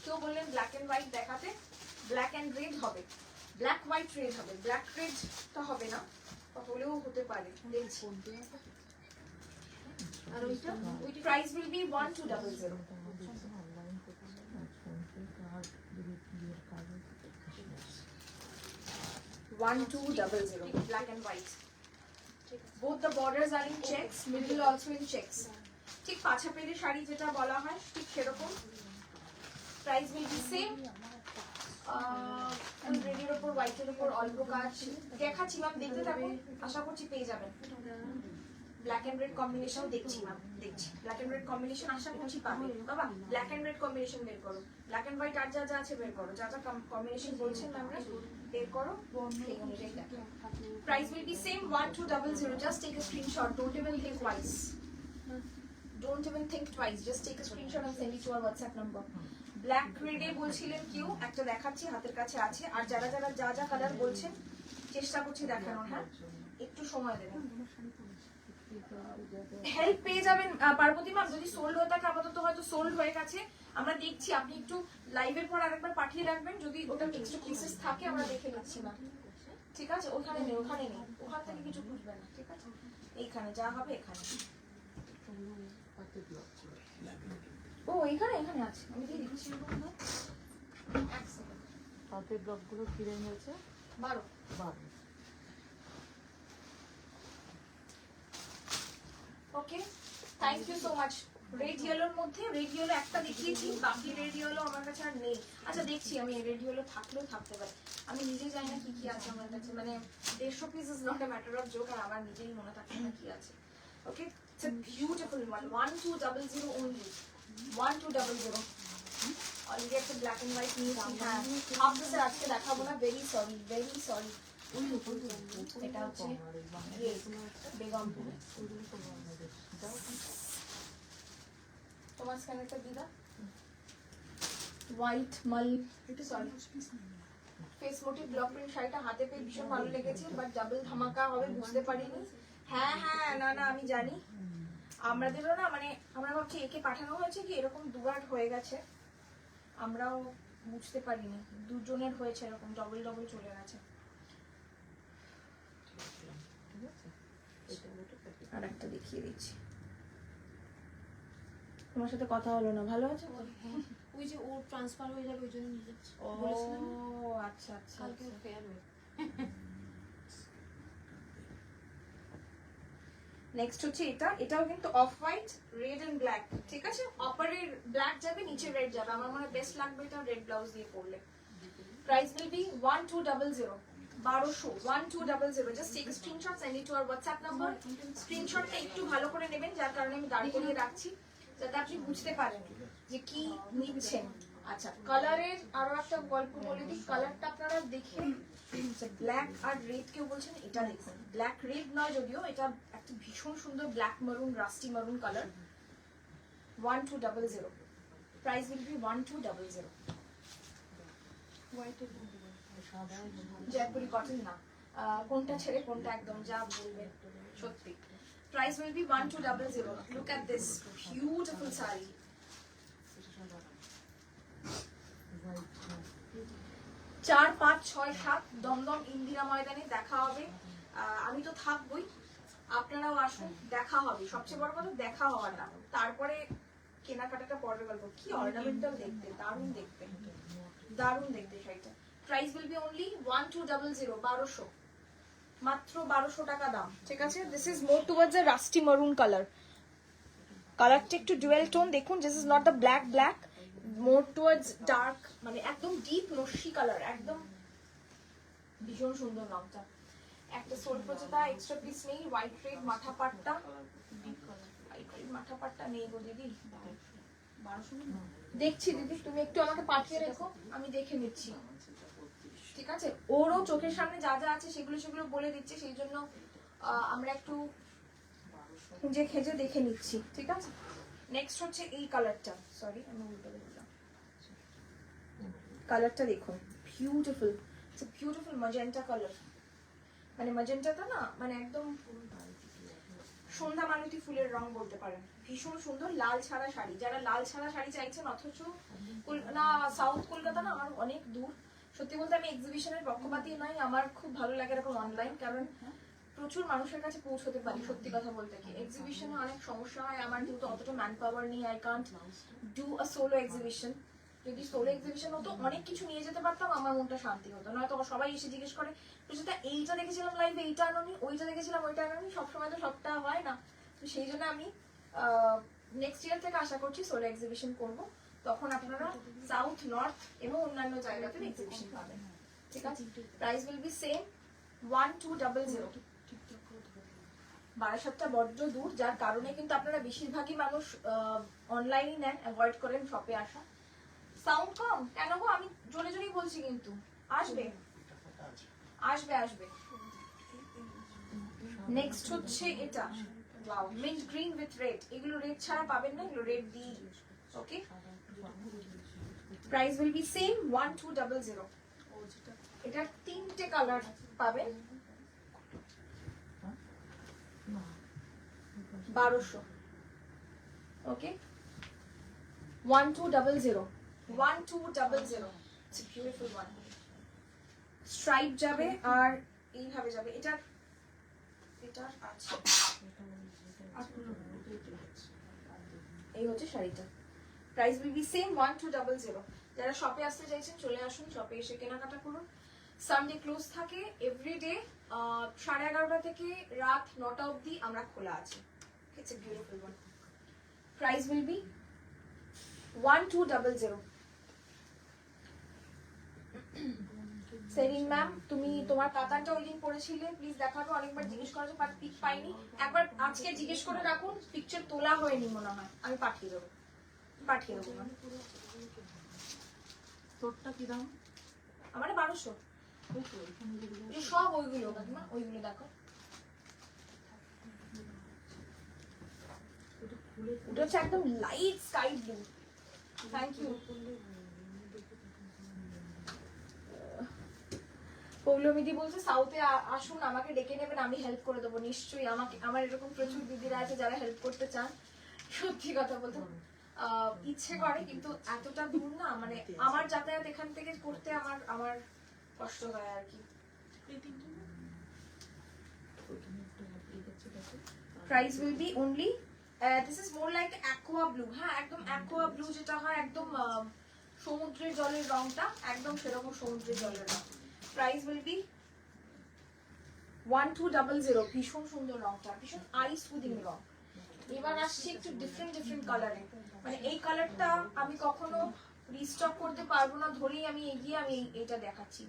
কেউ বললেন ব্ল্যাক এন্ড হোয়াইট দেখাতে, ব্ল্যাক এন্ড রেড হবে, ব্ল্যাক হোয়াইট রেড হবে, ব্ল্যাক রেড টা হবে না, হলেও হতে পারে, দেখছি। আর ওইটা price will be 1200। black and white. Both the borders are in checks, middle also in checks. ঠিক পাছা পেলে শাড়ি যেটা বলা হয় ঠিক সেরকম। Price will be same. রেডের উপর হোয়াইটের উপর অল্প কাজ দেখাচ্ছি ম্যাম, দেখতে থাকুন, আশা করছি পেয়ে যাবেন। ব্ল্যাক এন্ড রেড কম্বিনেশন দেখছি ম্যাম, দেখছি ব্ল্যাক এন্ড রেড কম্বিনেশন আশা করছি পাবে বাবা। ব্ল্যাক এন্ড রেড কম্বিনেশন বের করো, ব্ল্যাক এন্ড হোয়াইট আর যা যা আছে বের করো, যা যা কম্বিনেশন বলছেন ম্যামরা বের করো। Price will be same 1200, just take a screenshot, don't even think twice, don't even think twice, just take a screenshot and send it to our WhatsApp number. Black রেডে বলছিলেন কেউ, একটা দেখাচ্ছি হাতের কাছে আছে, আর যারা যারা যা যা কালার বলছেন চেষ্টা করছি দেখানোর, হ্যাঁ একটু সময় দেবেন। হেল্প পেয়ে যাবেন পার্বতী ম্যাম, যদি সোল্ড হয়ে থাকে, আপাতত হয়তো সোল্ড হয়ে গেছে, আমরা দেখছি, আপনি একটু লাইভের পর আরেকবার পাঠিয়ে রাখবেন, যদি ওটা এক্সট্রা পিসেস থাকে আমরা দেখে নিচ্ছি ম্যাম, ঠিক আছে? ওখানে নেই, ওখানে নেই, ওখান থেকে কিছু বুঝবেন না, ঠিক আছে? এইখানে যা হবে এখানে, ও এখানে এখানে আছে, আমি দিয়ে দিচ্ছি। এক সেকেন্ড, হাতের ব্লকগুলো কি রেঞ্জ আছে? 12। Okay, thank you so much. Red ইয়েলোর মধ্যে রেড ইয়েলো একটা দেখিয়েছি, বাকি রেড ইয়েলো আমার কাছে আর নেই। আচ্ছা দেখছি আমি, রেড ইয়েলো থাকলেও থাকতে পারে, আমি নিজেই জানি না কি কি আছে আমার কাছে, মানে 150 piece is not a matter of joke, আর আমার নিজেই মনে থাকে না কি আছে। Okay, it's a beautiful one, 1200 only, 1200। Already একটা ব্ল্যাক এন্ড হোয়াইট নিয়েছি, হ্যাঁ হাফ পিসের আজকে দেখাবো না, ভেরি সরি ভেরি সরি। এটা হচ্ছে বেগমপুর, তোমার স্ক্যানারটা দিদা, হোয়াইট মাল, sorry face motive block print শাড়িটা হাতে পেয়ে ভীষণ ভালো লেগেছে, বাট ডাবল ধামাকা হবে বুঝতে পারিনি। হ্যাঁ হ্যাঁ, না না আমি জানি, আমাদেরও না, মানে আমরা ভাবছি একে পাঠানো হয়েছে কি এরকম দুবার হয়ে গেছে, আমরাও বুঝতে পারিনি, দুজনের হয়েছে এরকম, ডবল ডবল চলে গেছে। আর একটা দেখিয়ে দিচ্ছি, তোমার সাথে কথা হলো না, ভালো আছে? ওই যে ও ট্রান্সফার হয়ে যাবে ওই জন্য নিয়ে যাচ্ছি। ও বলেছিলাম না? আচ্ছা আচ্ছা কালকে ফেয়ার হয়। নেক্সট হচ্ছে এটা, এটাও কিন্তু off white red and black, ঠিক আছে? অপারে ব্ল্যাক যাবে, নিচে রেড যাবে, আমার মনে হয় বেস্ট লাগবে এটা রেড ব্লাউজ দিয়ে পরলে। Price will be 1200, 1200, just take a screenshot, send it to our WhatsApp number. স্ক্রিনশটটা একটু ভালো করে নেবেন, যার কারণে আমি দাঁড় করিয়ে রাখছি, যাতে আপনি বুঝতে পারেন যে কি নিচ্ছেন। আচ্ছা, কালারের আরো একটা গল্প বলে দিই, কালারটা আপনারা দেখে, ব্ল্যাক আর রেড কেউ বলছেন, এটা দেখুন, ব্ল্যাক রেড নয় যদিও, এটা একটা ভীষণ সুন্দর black maroon, rusty maroon colour. 1200, price will be 1200। Jaipuri cotton না, কোনটা ছেড়ে কোনটা একদম যা বলবেন সত্যি। Price will be 1200। Look at this beautiful sari, 4, 5, 6, 7 Dum ইন্দিরা ময়দানে দেখা হবে। আমি তো থাকবই, আপনারাও আসুন, দেখা হবে, সবচেয়ে বড় কথা দেখা হওয়াটা, তারপরে কেনাকাটাটা পরের গল্প। কি অর্নামেন্টাল দেখতে, দারুণ দেখতে, দারুণ দেখতে শাড়িটা। প্রাইস উইল বি অনলি 1200, 1200, মাত্র 1200 টাকা দাম, ঠিক আছে? This is more towards A rusty maroon colour, কালারটা একটু ডুয়েল টোন দেখুন, this is not the black black, more towards dark, মানে একদম ডিপ নস্যি কালার, একদম ভীষণ সুন্দর নামটা। একটা সোল প্রচেতা এক্সট্রা পিস নেই, হোয়াইট রেড মাথা পাট্টা, হোয়াইট রেড মাথা পাট্টা নেই গো দিদি, 1200 দেখছি দিদি, তুমি একটু আমাকে পাঠিয়ে রেখো, আমি দেখে নিচ্ছি, ঠিক আছে? ওরও চোখের সামনে যা যা আছে সেগুলো সেগুলো বলে দিচ্ছে, সেই জন্য আমরা একটু খুঁজে খেজে দেখে নিচ্ছি, ঠিক আছে? নেক্সট হচ্ছে এই কালারটা, সরি আমি উল্টো দেখলাম, কালারটা দেখুন, beautiful, it's a beautiful magenta colour, মানে ম্যাজেন্টাটা না, মানে একদম সন্ধ্যা মালতী ফুলের রং বলতে পারেন, ভীষণ সুন্দর। লাল ছাড়া শাড়ি, যারা লাল ছাড়া শাড়ি চাইছেন, অথচ না সাউথ কলকাতা না আমার অনেক দূর, সত্যি বলতে আমি এক্সিবিশনের পক্ষপাতী নয়, আমার খুব ভালো লাগে এরকম অনলাইন, কারণ প্রচুর মানুষের কাছে পৌঁছতে পারি, সত্যি কথা বলতে কি এক্সিবিশনে অনেক সমস্যা হয় আমার, যেহেতু অতটা ম্যান পাওয়ার নেই, I can't do a solo exhibition. যদি সোলো এক্সিবিশন হতো, অনেক কিছু নিয়ে যেতে পারতাম, আমার মনটা শান্তি হতো, নয়তো সবাই এসে জিজ্ঞেস করে প্রচুরটা এইটা দেখেছিলাম লাইভে, এইটা আনোনি, ওইটা দেখেছিলাম ওইটা আনোনি, সবসময় তো সবটা হয় না, তো সেই জন্য আমি নেক্সট ইয়ার থেকে আশা করছি সোলো এক্সিবিশন করব, তখন আপনারা সাউথ, নর্থ এবং অন্যান্য জায়গাতে এক্সিবিশন পাবেন, ঠিক আছে? Price will be same 1200। বারাসাতটা বড্ড দূর, যার কারণে কিন্তু আপনারা বেশিরভাগই মানুষ অনলাইনে নেন, অ্যাভয়েড করেন শপে আসা। সাউন্ড কম কেন গো? আমি জোরে জোরেই বলছি কিন্তু। আসবে আসবে আসবে। নেক্সট হচ্ছে এটা, wow, mint green with red. এগুলো রেড ছাড়া পাবেন না, এগুলো রেড দিয়ে। ওকে, প্রাইস উইল বি সেম 1200। এটা 3টে কালার পাবেন, 1200। ওকে, 1200, 1200। It's a beautiful one. Stripe যাবে আর এইভাবে যাবে। এটা আছে, এই হচ্ছে শাড়িটা। Price will be same 1200। যারা শপে আসতে চাইছেন চলে আসুন, শপে এসে কেনাকাটা করুন। সানডে ক্লোজ থাকে, এভরিডে 11:30 থেকে রাত 9টা অবধি আমরা খোলা আছি। It's a beautiful one. Price will be 1200। Serin ma'am, তুমি তোমার কাতানটা ওই দিন পড়েছিলে, প্লিজ দেখাবো। অনেকবার জিজ্ঞেস করেছো বাট পিক পাইনি। একবার আজকে জিজ্ঞেস করে রাখুন, পিকচার তোলা হয়নি মনে হয়, আমি পাঠিয়ে দেবো ম্যাম। তোরটা কি দাম? আমার 1200। এই সব ওইগুলো কাকিমা, ওইগুলো দেখো। ওটা হচ্ছে একদম light sky blue. Thank you. পৌলমিদি বলছে সাউথে আসুন, আমাকে ডেকে নেবেন, আমি হেল্প করে দেবো নিশ্চয়ই। আমাকে, আমার এরকম প্রচুর দিদিরা আছে যারা হেল্প করতে চান। সত্যি কথা বলতে ইচ্ছে করে, কিন্তু এতটা দূর না, মানে আমার যাতায়াত এখান থেকে করতে আমার কষ্ট হয় আর কি। Price will be only, this is more like aqua blue. হ্যাঁ, একদম অ্যাকোয়া ব্লু যেটা হয়, একদম সমুদ্রের জলের রংটা, একদম সেরকম সমুদ্রের জলের রং। Price will be 1200। ভীষণ সুন্দর রংটা, ভীষণ আই সুদিং রং। এবার আসছি একটু ডিফারেন্ট কালারে। মানে এই কালারটা আমি কখনো রিস্টক করতে পারবো না, ধরেই আমি এগিয়ে আমি এটা দেখাচ্ছি।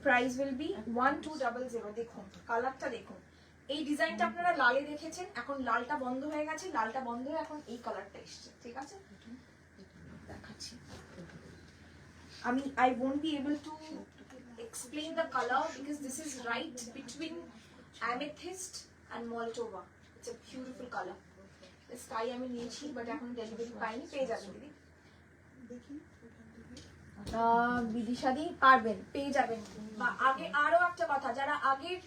Price will be 1200। দেখুন কালারটা, দেখুন এই ডিজাইনটা আপনারা লালে দেখেছেন, এখন লালটা বন্ধ হয়ে গেছে, লালটা বন্ধ হয়ে এখন এই কালারটা এসছে। ঠিক আছে, দেখাচ্ছি আমি। I won't be able to explain the color because this is right between amethyst and Moldova. It's a beautiful color. The sky আমি নিয়েছি বাট এখন ডেলিভারি পাইনি, পেয়ে যাবেন দিদি। বিদিশাদি পারবেন, পেয়ে যাবেন। বা আগে আরো একটা কথা, যারা আগের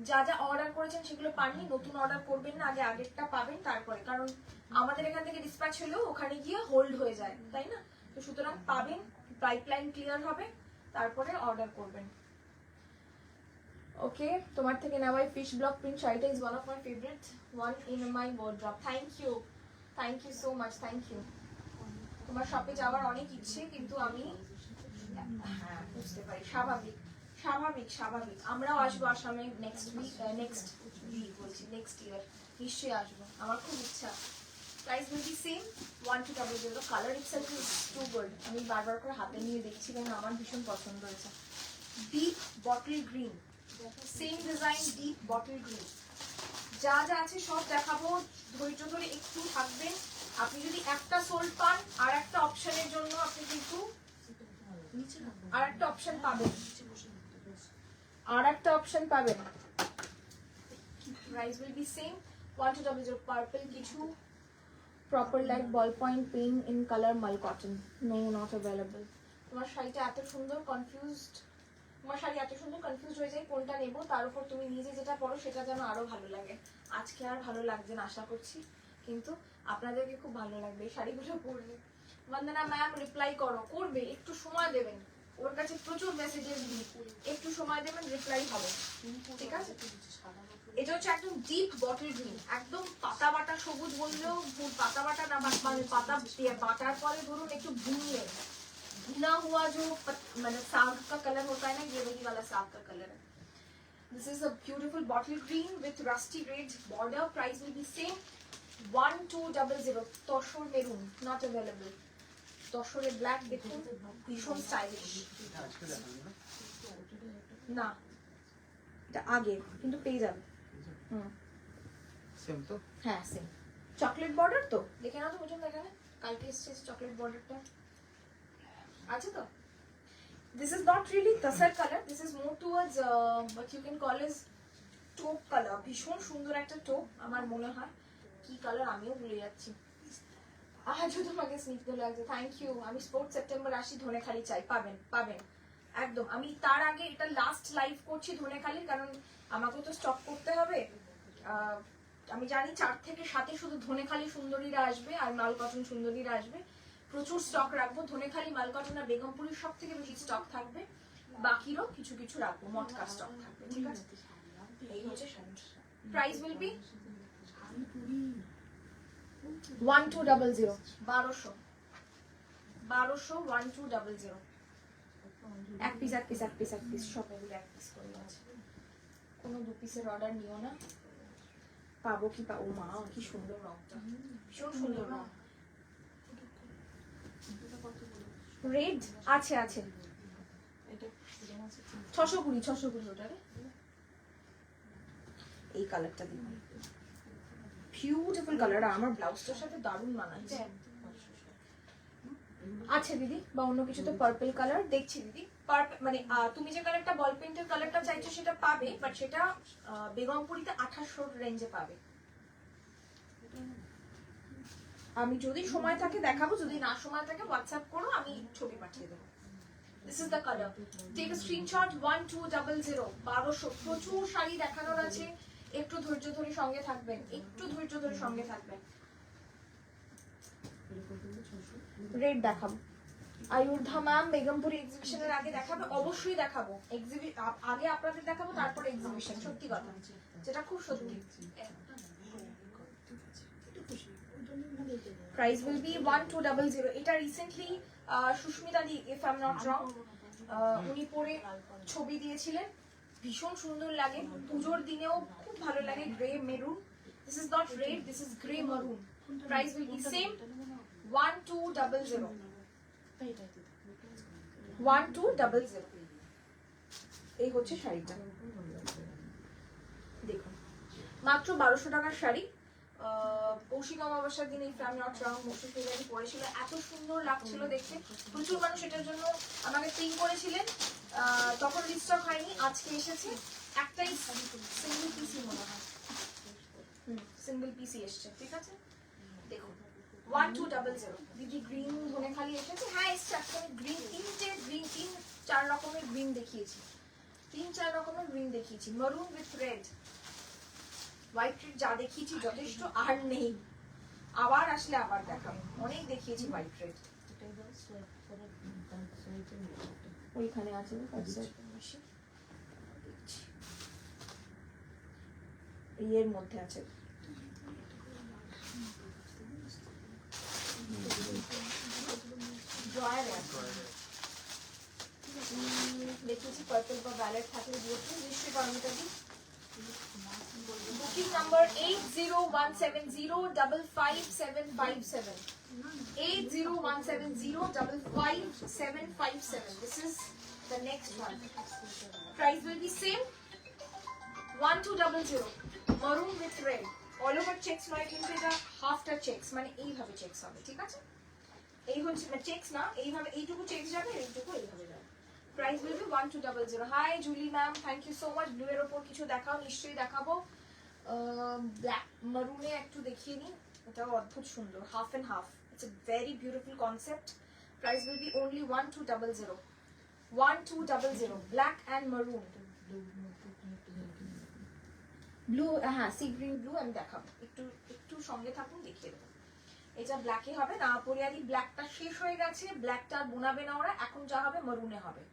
যা যা অর্ডার করেছেন সেগুলো পাননি, নতুন অর্ডার করবেন না, আগে আগেরটা পাবেন তারপরে, কারণ আমাদের এখান থেকে ডিসপ্যাচ হলেও ওখানে গিয়ে হোল্ড হয়ে যায়, তাই না? তো সুতরাং পাবেন, পাইপলাইন ক্লিয়ার হবে, তারপরে অর্ডার করবেন। ওকে, তোমার থেকে নেওয়া ফিশ ব্লক প্রিন্ট শাড়িটা is one of my favourite one in my wardrobe. Thank you so much, thank you. তোমার শপে যাওয়ার অনেক ইচ্ছে, কিন্তু আমি, হ্যাঁ বুঝতে পারি, স্বাভাবিক। আমরাও আসবো আসামে নেক্সট ইয়ার নিশ্চয়ই আসবো, আমার খুব ইচ্ছা। Price will be same 1200। Colour itself is too good. আমি বারবার করে হাতে নিয়ে দেখছি কারণ আমার ভীষণ পছন্দ হয়েছে। Deep bottle green, same design, deep bottle green. যা যা আছে সব দেখাবো, ধৈর্য ধরে একটু থাকবেন। আপনি যদি একটা সোল্ড পান, আর একটা অপশনের জন্য আপনি কিন্তু আর একটা অপশন পাবেন, price will be same 1200। Purple কিছু proper like ball point pen in colour মাল কটন, নো নট অ্যাভেলেবল। তোমার শাড়িটা এত সুন্দর, কনফিউজড হয়ে যায় কোনটা নেবো, তার উপর তুমি নিজে যেটা পরো সেটা যেন আরো ভালো লাগে। আজকে আর ভালো লাগছে না আশা করছি, কিন্তু আপনাদেরকে খুব ভালো লাগবে এই শাড়িগুলো পরলে। বন্দনা ম্যাম রিপ্লাই করবে, একটু সময় দেবেন, ওর কাছে প্রচুর মেসেজেস দিই, একটু সময় দেবেন, রিপ্লাই হবে, ঠিক আছে? এটা হচ্ছে একদম ডিপ বটল গ্রিন, একদম পাতা বাটা সবুজ বললেও পাতা বাটা না, মানে পাতা বাটার পরে ধরুন একটু भुना हुआ जो मतलब साग का कलर होता है ना, ये वही वाला साग का कलर है। This is a beautiful bottle green with rusty red border. Price will be same 1200. Toshur maroon not available. তসরে ব্ল্যাক দেখুন, ভীষণ স্টাইলিশ। না এটা আগে কিন্তু পেয়ে যাবে। সেম তো? হ্যাঁ সেম। চকলেট বর্ডার তো দেখে নাও তো বুঝুন এখানে, কালকে এসেছে চকলেট বর্ডারটা আছে তো। This is not really tasar color, this is more towards what you can call as taupe color. ভীষণ সুন্দর একটা টোপ আমার মনে হয়, কি কালার আমিও ভুলে যাচ্ছি। আজও তোমাকে স্নিগ্ধ লাগছে, থ্যাংক ইউ। আমি স্পোর্টস সেপ্টেম্বর আসি, ধনেখালি চাই, পাবেন পাবেন একদম। আমি তার আগে এটা লাস্ট লাইভ করছি ধনেখালির, কারণ আমাকে তো স্টক করতে হবে। আমি জানি 4 থেকে 7 শুধু ধনেখালি সুন্দরীরা আসবে আর মালকটন সুন্দরীরা আসবে। প্রচুর স্টক রাখবো, ধনেখালি মালকটন আর বেগমপুরের সব থেকে বেশি স্টক থাকবে, বাকিরও কিছু কিছু রাখবো, মটকা স্টক থাকবে, ঠিক আছে। এই হচ্ছে প্রাইস উইল বি 1200, 1200, 1200 এক পিস এক পিস এক পিস এক পিস সবগুলো এক পিস করে আছে, কোনো 2 পিসের অর্ডার নিও না। পাবো কি পাবো, মা কি সুন্দর রংটা, ভীষণ সুন্দর রং। রেড আছে আছে 620 ওটা রে। এই কালারটা দিন, বিউটিফুল কালার, আমার ব্লাউজটার সাথে দারুণ মানাচ্ছে। আচ্ছা দিদি, বা অন্য কিছু তো পার্পল কালার দেখছি দিদি, মানে তুমি যে কালারটা বল পেন্টের কালারটা চাইছো সেটা পাবে, বাট সেটা বেগমপুরিতে 2800 রেঞ্জে পাবে। আমি যদি সময় থাকে দেখাবো, যদি না সময় থাকে হোয়াটসঅ্যাপ করো, আমি ছবি পাঠিয়ে দেবো। This is the color. Take a screenshot 1200, 1200। প্রচুর শাড়ি দেখানোর আছে, একটু ধৈর্য ধরে সঙ্গে থাকবেন, একটু ধৈর্য ধরে সঙ্গে থাকবেন। রেড দেখাবো আয়ুর্ধা ম্যাম, বেগমপুরি এক্সিবিশনের আগে দেখাবো, অবশ্যই দেখাবো। আগে আপনাদের দেখাবো, তারপর এক্সিবিশন, সত্যি কথা, যেটা খুব সত্যি। Price will be 1200। এটা recently Susmita di, if I am not wrong, উনি পরে ছবি দিয়েছিলেন, ভীষণ সুন্দর লাগে, পুজোর দিনেও খুব ভালো লাগে। Grey maroon, this is not red, this is grey maroon. Price will be same 1200, 1200। এই হচ্ছে শাড়িটা, দেখুন মাত্র 1200 টাকার শাড়ি। কৌশিক অমাবস্যার দিন, if I am not wrong, Mousumi Phulbari পরেছিল, এত সুন্দর লাগছিল দেখতে। প্রচুর মানুষ এটার জন্য আমাকে পিং করেছিলেন, তখন রিস্টক হয়নি, আজকে এসেছে। একটাই সিঙ্গেল পিসি মনে হয়, সিঙ্গেল পিসি এসছে, ঠিক আছে। দেখুন 1200। দিদি গ্রিন ধনেখালি এসেছে, হ্যাঁ এসছে একটা গ্রিন, 3-4 রকমের গ্রিন দেখিয়েছি, 3-4 রকমের গ্রিন দেখিয়েছি। Maroon with red, white red যা দেখিয়েছি যথেষ্ট, আর নেই, আবার আসলে আবার দেখাবো, অনেক দেখিয়েছি হোয়াইট রেড। ওইখানে আছে এর মধ্যে আছে, দেখিয়েছি পার্পল বা ভ্যালেট থাকলে দিয়েছি, নিশ্চয়ই পারমিটা দিই। Booking number 8017055757, 8017055757. This is the next one. Price will be same 1200. Maroon with red, all over checks নয় কিন্তু এটা হাফটা চেকস, মানে এইভাবে চেকস হবে, ঠিক আছে। এই হচ্ছে চেকস না, এইভাবে এইটুকু চেকস যাবে, এইটুকু এইভাবে যাবে। Price will be 1200। Hi Julie ma'am, thank you so much. Blue এর ওপর কিছু দেখাও, নিশ্চয়ই দেখাবো। ব্ল্যাক মারুনে একটু দেখিয়ে নিই, এটাও অদ্ভুত সুন্দর, half and half, it's a very beautiful concept. Price will be only 1200, 1200। Black and maroon, blue, হ্যাঁ সি গ্রিন ব্লু আমি দেখাবো, একটু একটু সঙ্গে থাকুন, দেখিয়ে দেবো। এটা ব্ল্যাকে হবে না, পরিয়ারি ব্ল্যাকটা শেষ হয়ে গেছে, ব্ল্যাকটা আর বোনাবে না ওরা, এখন যা হবে মারুনে হবে,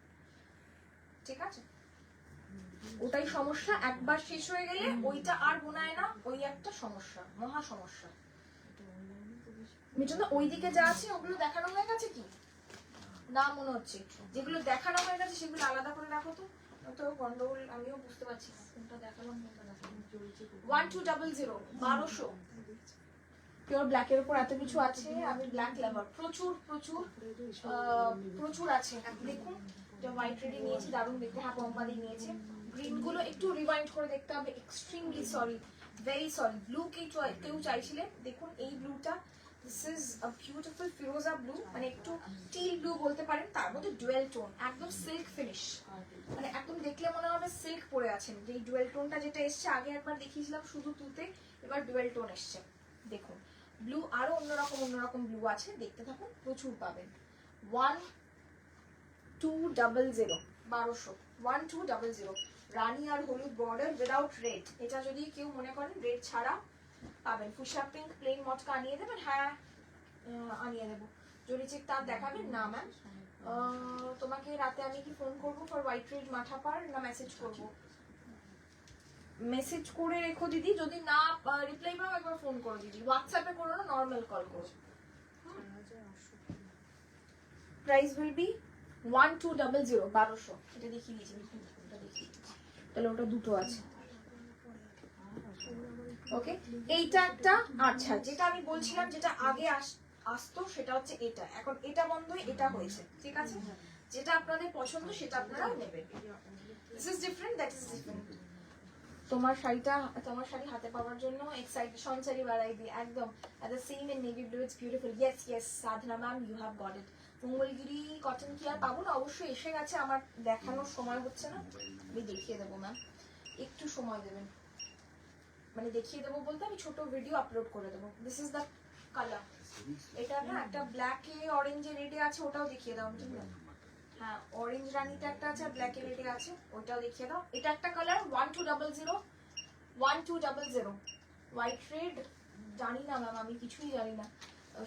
ঠিক আছে। ওটাই সমস্যা, একবার শেষ হয়ে গেলে ওইটা আর বোনায় না, ওই একটা সমস্যা, মহা সমস্যা। মিঠুন, ওইদিকে যা আছে ওগুলো দেখানো হয়ে গেছে কি না মনে হচ্ছে, যেগুলো দেখানো হয়ে গেছে সেগুলো আলাদা করে রাখো তো, তো গন্ডগোল, আমিও বুঝতে পারছি না কোনটা দেখালাম কোনটা দেখালাম। 1200, 1200, পিওর ব্ল্যাকের উপর এত কিছু আছে, আমি ব্ল্যাক লাভার, প্রচুর প্রচুর প্রচুর আছে। দেখুন এটা হোয়াইট রেডি নিয়েছি, দারুণ দেখতে, হ্যাঁ পম্পা দিয়ে নিয়েছে। গ্রিন গুলো একটু রিওয়াইন্ড করে দেখতে হবে, extremely sorry, very sorry. Blue কেউ চাইছিলেন, দেখুন এই ব্লুটা, দিস ইজ আ বিউটিফুল ফিরোজা ব্লু, মানে একটু টিল ব্লু বলতে পারেন, তার মধ্যে ডুয়েল টোন, একদম সিল্ক ফিনিশ, মানে একদম দেখলে মনে হবে সিল্ক পরে আছেন। যে ডুয়েল টোনটা যেটা এসছে, আগে একবার দেখিয়েছিলাম শুধু তুতে, এবার ডুয়েল টোন এসছে। দেখুন ব্লু, আরো অন্যরকম ব্লু আছে, দেখতে থাকুন, প্রচুর পাবেন। 1200, 1200 রানী আর হলুদ বর্ডার উইদাউট রেড। এটা যদি কেউ মনে করেন রেড ছাড়া পাবেন, ফুশা পিঙ্ক প্লেন মটকা আনিয়ে দেবেন, হ্যাঁ আনিয়ে দেবো। জরি চেক তার দেখাবেন না ম্যাম, তোমাকে রাতে আমি কি ফোন করবো ফর হোয়াইট রেড মাথা পার, না মেসেজ করব? মেসেজ করে রেখো দিদি, যদি না রিপ্লাই পাও একবার ফোন করো দিদি, হোয়াটসঅ্যাপে করো না, নর্মাল কল করো। Price will be 1200, 1200। এটা দেখিয়ে দিয়েছি, এটা দেখিয়ে দিয়েছি, তাহলে ওটা দুটো আছে। ওকে, এইটা একটা, আচ্ছা যেটা আমি বলছিলাম যেটা আগে আসতো সেটা হচ্ছে এটা, এখন এটা বন্ধ হয়ে এটা হয়েছে, ঠিক আছে? যেটা আপনাদের পছন্দ সেটা আপনারা নেবেন। This is different, that is different. তোমার শাড়ি হাতে পাওয়ার জন্য এক্সাইটেড, সঞ্চারি বাড়াই দি একদম। at the same in navy blue, it's beautiful, yes Sadhana ma'am, you have got it। Mangalagiri cotton কি আর পাবো না? অবশ্যই এসে গেছে, আমার দেখানোর সময় হচ্ছে না, আমি দেখিয়ে দেবো ম্যাম, একটু সময় দেবেন, মানে দেখিয়ে দেবো বলতে আমি ছোট ভিডিও আপলোড করে দেবো। দিস ইজ দ্য কালার, এটা না একটা ব্ল্যাকে অরেঞ্জে রেডে আছে, ওটাও দেখিয়ে দাও। ঠিক আছে, হ্যাঁ অরেঞ্জ রানিটা একটা আছে, ব্ল্যাকে রেডে আছে, ওটাও দেখিয়ে দাও। এটা একটা কালার 1200 হোয়াইট রেড, জানি না ম্যাম, আমি কিছুই জানি না,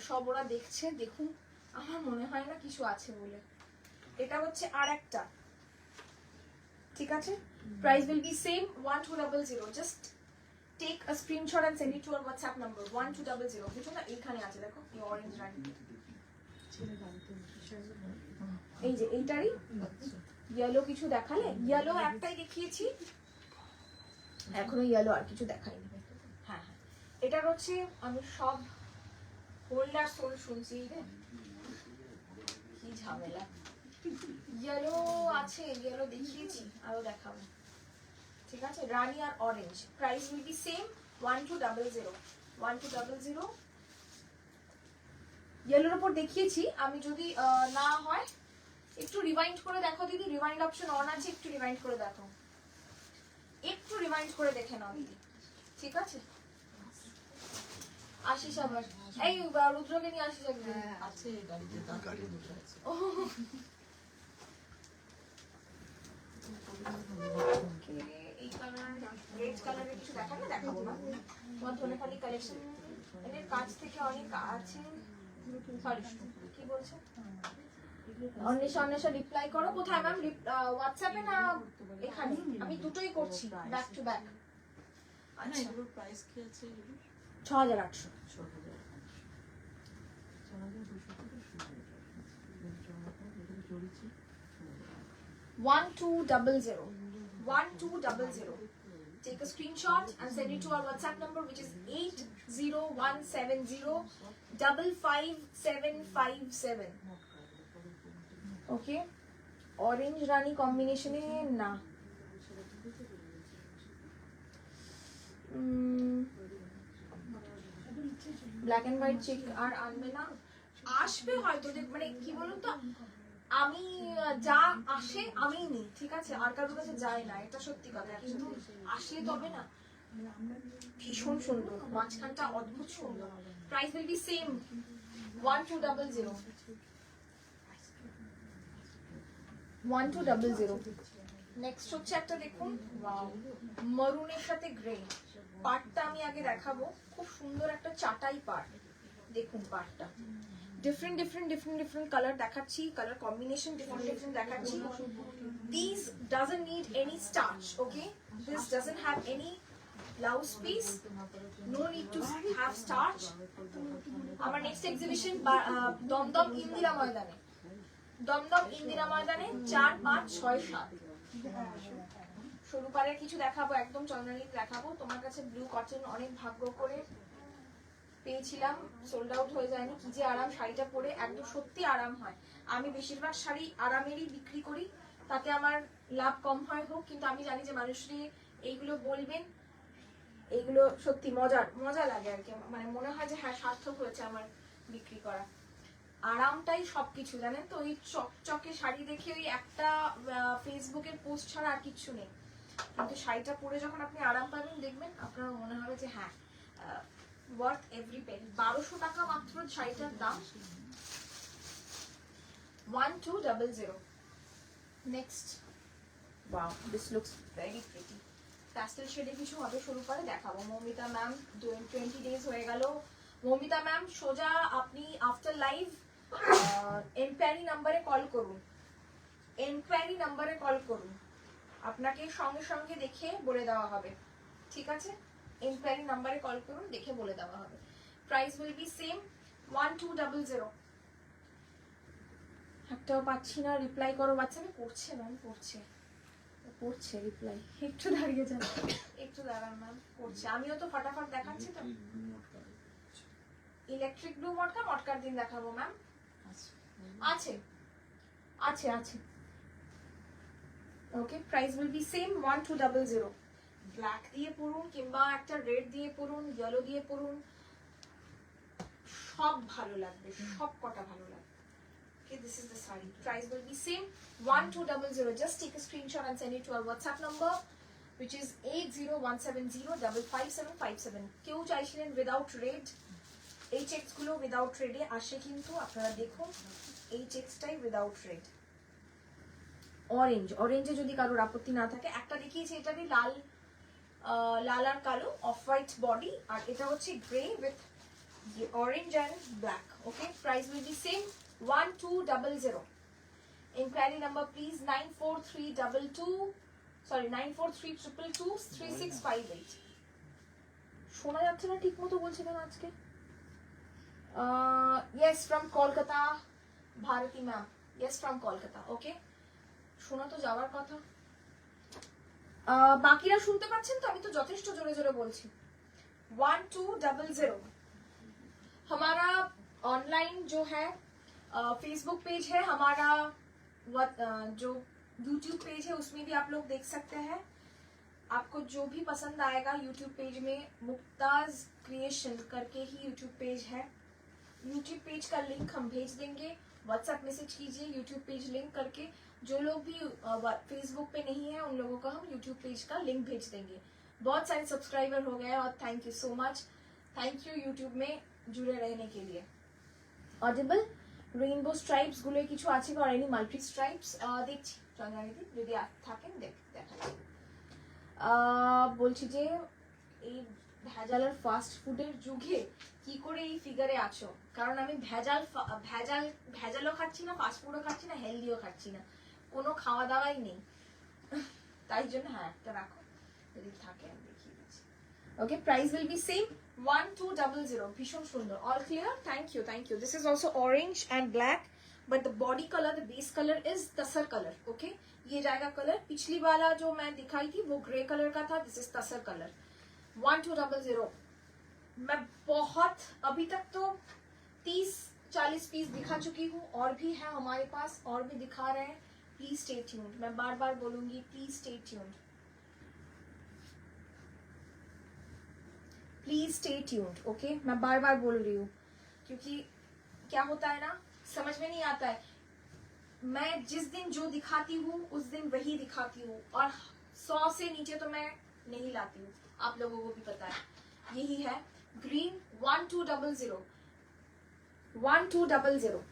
সব ওরা দেখছে, দেখুন, আমার মনে হয় না কিছু আছে বলে। এটা হচ্ছে আর একটা, ঠিক আছে? Price will be same 1200, just take a screenshot and send it to our WhatsApp number 1200। বুঝছো না, এইখানে আছে দেখো, এই অরেঞ্জ রানি, এই যে এইটারই ইয়েলো কিছু দেখালে, ইয়েলো একটাই দেখিয়েছি, এখনো ইয়েলো আর কিছু দেখাইনি। হ্যাঁ এটার হচ্ছে আমি সব হোল্ডার সোল শুনছি রে, কি ঝামেলা। ইয়েলো আছে, ইয়েলো দেখিয়েছি, আরো দেখাবো, ঠিক আছে? রানি আর orange, price will be same 1200। ইয়েলোর উপর দেখিয়েছি আমি, যদি না হয় একটু রিভাইন্ড করে দেখো দিদি, রিভাইন্ড অপশন অন আছে, একটু রিভাইন্ড করে দেখো, একটু রিভাইন্ড করে দেখে নাও দিদি, ঠিক আছে? আশিস আবার এই রুদ্রকে নিয়ে আসিস একদিন, আছে গাড়িতে, তার গাড়ি দুটো আছে। এই কালার, রেড কালারের কিছু দেখালে দেখাবো না, তোমার ধনেখালি কালেকশন এর কাছ থেকে অনেক আছে। সরি কি বলছে? অন্বেষা রিপ্লাই করো, কোথায় ম্যাম? হোয়াটসঅ্যাপে না এখানে? আমি দুটোই করছি ব্যাক টু ব্যাক। আচ্ছা, এগুলোর প্রাইস কি আছে? 6800। 1200. Take a screenshot and send it to our WhatsApp number, which is 80170555757. Okay, orange rani combination e na black and white check আর আনবে না, আসবে হয়তো, মানে কি বলুন তো, আমি যা আসে আমি নিই, ঠিক আছে? আর কারোর কাছে যায় না, এটা সত্যি কথা, কিন্তু আসলে তবে না, ভীষণ সুন্দর, মাঝখানটা অদ্ভুত সুন্দর। Price will be same 1200। Next হচ্ছে একটা দেখুন, ওয়াও, মারুনের সাথে গ্রে, পাটটা আমি আগে দেখাবো, খুব সুন্দর একটা চাটাই পাট, দেখুন পাটটা, different color দেখাচ্ছি, কালার কম্বিনেশন different দেখাচ্ছি। These doesn't need any starch, okay? This doesn't have any blouse piece, no need to have starch. আমার নেক্সট এক্সিবিশন দমদম ইন্দিরা ময়দানে, 4, 5, 6, 7 সরু পাড়ের কিছু দেখাবো, একদম চন্দ্রনীল দেখাবো। তোমার কাছে ব্লু কটন অনেক ভাগ্য করে পেয়েছিলাম, সোল্ড আউট হয়ে যায়নি। কি যে আরাম শাড়িটা পরে, একদম সত্যি আরাম হয়। আমি বেশিরভাগ শাড়ি আরামেরই বিক্রি করি, তাতে আমার লাভ কম হয় হোক, কিন্তু আমি জানি যে মানুষরা এইগুলো বলবেন, এইগুলো সত্যি মজা লাগে আর কি। মানে মনে হয় যে হ্যাঁ সার্থক হয়েছে আমার বিক্রি করা। আরামটাই সবকিছু, জানেন তো। ওই চকচকে শাড়ি দেখে ওই একটা ফেসবুকের পোস্ট ছাড়া আর কিচ্ছু নেই, কিন্তু শাড়িটা পরে যখন আপনি আরাম পাবেন, দেখবেন আপনার মনে হবে যে হ্যাঁ ওয়ার্থ এভরি পেন। 1200 টাকা মাত্র শাড়িটার দাম। 1200। Next, wow, this looks very pretty. Pastel শেডে কিছু হবে, শুরু করে দেখাবো। মৌমিতা ম্যাম 20 ডেজ হয়ে গেল। মৌমিতা ম্যাম সোজা আপনি আফটার লাইভ এনকোয়ারি নাম্বারে কল করুন, এনকোয়ারি নাম্বারে কল করুন, আপনাকে সঙ্গে সঙ্গে দেখে বলে দেওয়া হবে, ঠিক আছে? এনকোয়ারি নাম্বারে কল করুন, দেখে বলে দেওয়া হবে। Price will be same 1200। একটাও পাচ্ছি না, রিপ্লাই করো। বাচ্চারা পড়ছে ম্যাম, পড়ছে রিপ্লাই। একটু দাঁড়িয়ে যান, একটু দাঁড়ান ম্যাম, পড়ছে। আমিও তো ফটাফট দেখাচ্ছি তো। ইলেকট্রিক ব্লু মটকার দিন দেখাবো ম্যাম। আছে আছে আছে। Okay, price will be same 1200। Black দিয়ে পরুন কিংবা একটা রেড দিয়ে পরুন, ইয়েলো দিয়ে পরুন, সব ভালো লাগবে, সব কটা ভালো লাগবে। Okay, this is the saree. Price will be same 1200. Just take a screenshot and send it to our WhatsApp number, which is 8017055757. কেউ চাইছিলেন উইদাউট রেড, এই চেকস গুলো উইদাউট রেডে আসে, কিন্তু আপনারা দেখুন এই চেকসটাই উইদাউট রেড। অরেঞ্জে যদি কারোর আপত্তি না থাকে, একটা দেখিয়েছি এটারই লাল আর কালো, অফ হোয়াইট বডি, আর এটা হচ্ছে grey with orange and black. Okay, price will be same 1200. Inquiry number please 9432223658. শোনা যাচ্ছে না ঠিক মতো, বলছে কেন আজকে? Yes, from Kolkata, Bharati ma'am. Yes, from Kolkata. Okay, শোনা তো যাওয়ার কথা। বাকিরা শুনতে পাচ্ছেন তো? আমি তো যথেষ্ট জোরে জোরে বলছি। 1200। हमारा ऑनलाइन जो है फेसबुक पेज है, हमारा जो यूट्यूब पेज है, उसमें भी आप लोग देख सकते हैं। आपको जो भी पसंद आएगा यूट्यूब पेज में, मुक्ताज क्रिएशन करके ही यूट्यूब पेज है। यूट्यूब पेज का लिंक हम भेज देंगे, व्हाट्सएप मैसेज कीजिए यूट्यूब पेज लिंक करके। जो लोग भी फेसबुक पे नहीं है, उन लोगों को हम यूट्यूब पेज का लिंक भेज देंगे। बहुत सारे सब्सक्राइबर हो गए और thank you so much. Thank you YouTube में जुड़े रहने के लिए। অডিবল রেইনবো স্ট্রাইপস গুলো কিছু আছে, বা এনি মাল্টি স্ট্রাইপস দেখছি চন্দ্রানীদি, যদি থাকেন দেখাচ্ছি। বলছি যে এই ভেজাল আর ফাস্ট ফুডের যুগে কি করে এই ফিগারে আছো? কারণ আমি ভেজালও খাচ্ছি না, ফাস্ট ফুডও খাচ্ছি না, হেলদিও খাচ্ছি না, কোনো খাওয়া দাওয়াই নেই, তাই জন্য হ্যাঁ একটা রাখো, যদি থাকে আমি দেখিয়ে দিচ্ছি। Okay, price will be same 1200. ভীষণ সুন্দর, all clear. Thank you. This is also orange and black, but the body colour, the base colour is tussar colour. Okay, ये जाएगा कलर। पिछली वाला जो मैं दिखाई थी वो ग्रे कलर का था, दिस इज तसर कलर। 1200। मैं बहुत अभी तक तो 30-40 पीस दिखा चुकी हूँ, और भी है हमारे पास, और भी दिखा रहे हैं। प्लीज स्टे ट्यून्ड, मैं बार बार बोलूंगी, please stay tuned, please stay tuned. Okay, मैं बार बार बोल रही हूँ, क्योंकि क्या होता है ना, समझ में नहीं आता है। मैं जिस दिन जो दिखाती हूँ उस दिन वही दिखाती हूँ, और 100 से नीचे तो मैं नहीं लाती हूँ, आप लोगों को भी पता है। यही है ग्रीन 1200। 1200।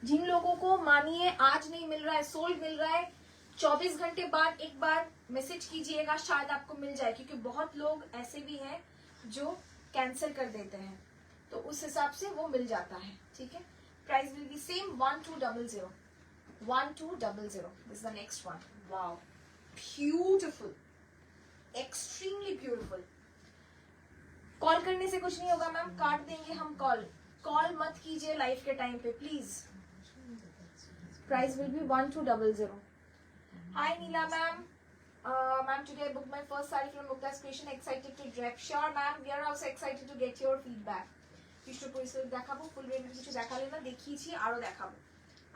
जिन लोगों को मानिए आज नहीं मिल रहा है, सोल्ड मिल रहा है, 24 घंटे बाद एक बार मैसेज कीजिएगा, शायद आपको मिल जाए, क्योंकि बहुत लोग ऐसे भी हैं जो कैंसिल कर देते हैं, तो उस हिसाब से वो मिल जाता है, ठीक है। Price will be same 1200। 1200। This is the next one. Wow, beautiful, extremely beautiful. Call करने से कुछ नहीं होगा मैम, काट देंगे हम कॉल मत कीजिए लाइव के टाइम पे please. Price will B 1200। Hi Neela ma'am, ma'am, today I booked my first saree from Mukta's Creation. Excited to dress. Sure, ma'am. We are also excited to get your feedback. পৃষ্ঠপরি silk দেখাবো, ফুল রেডের কিছু দেখালে না, দেখিয়েছি, আরো দেখাবো,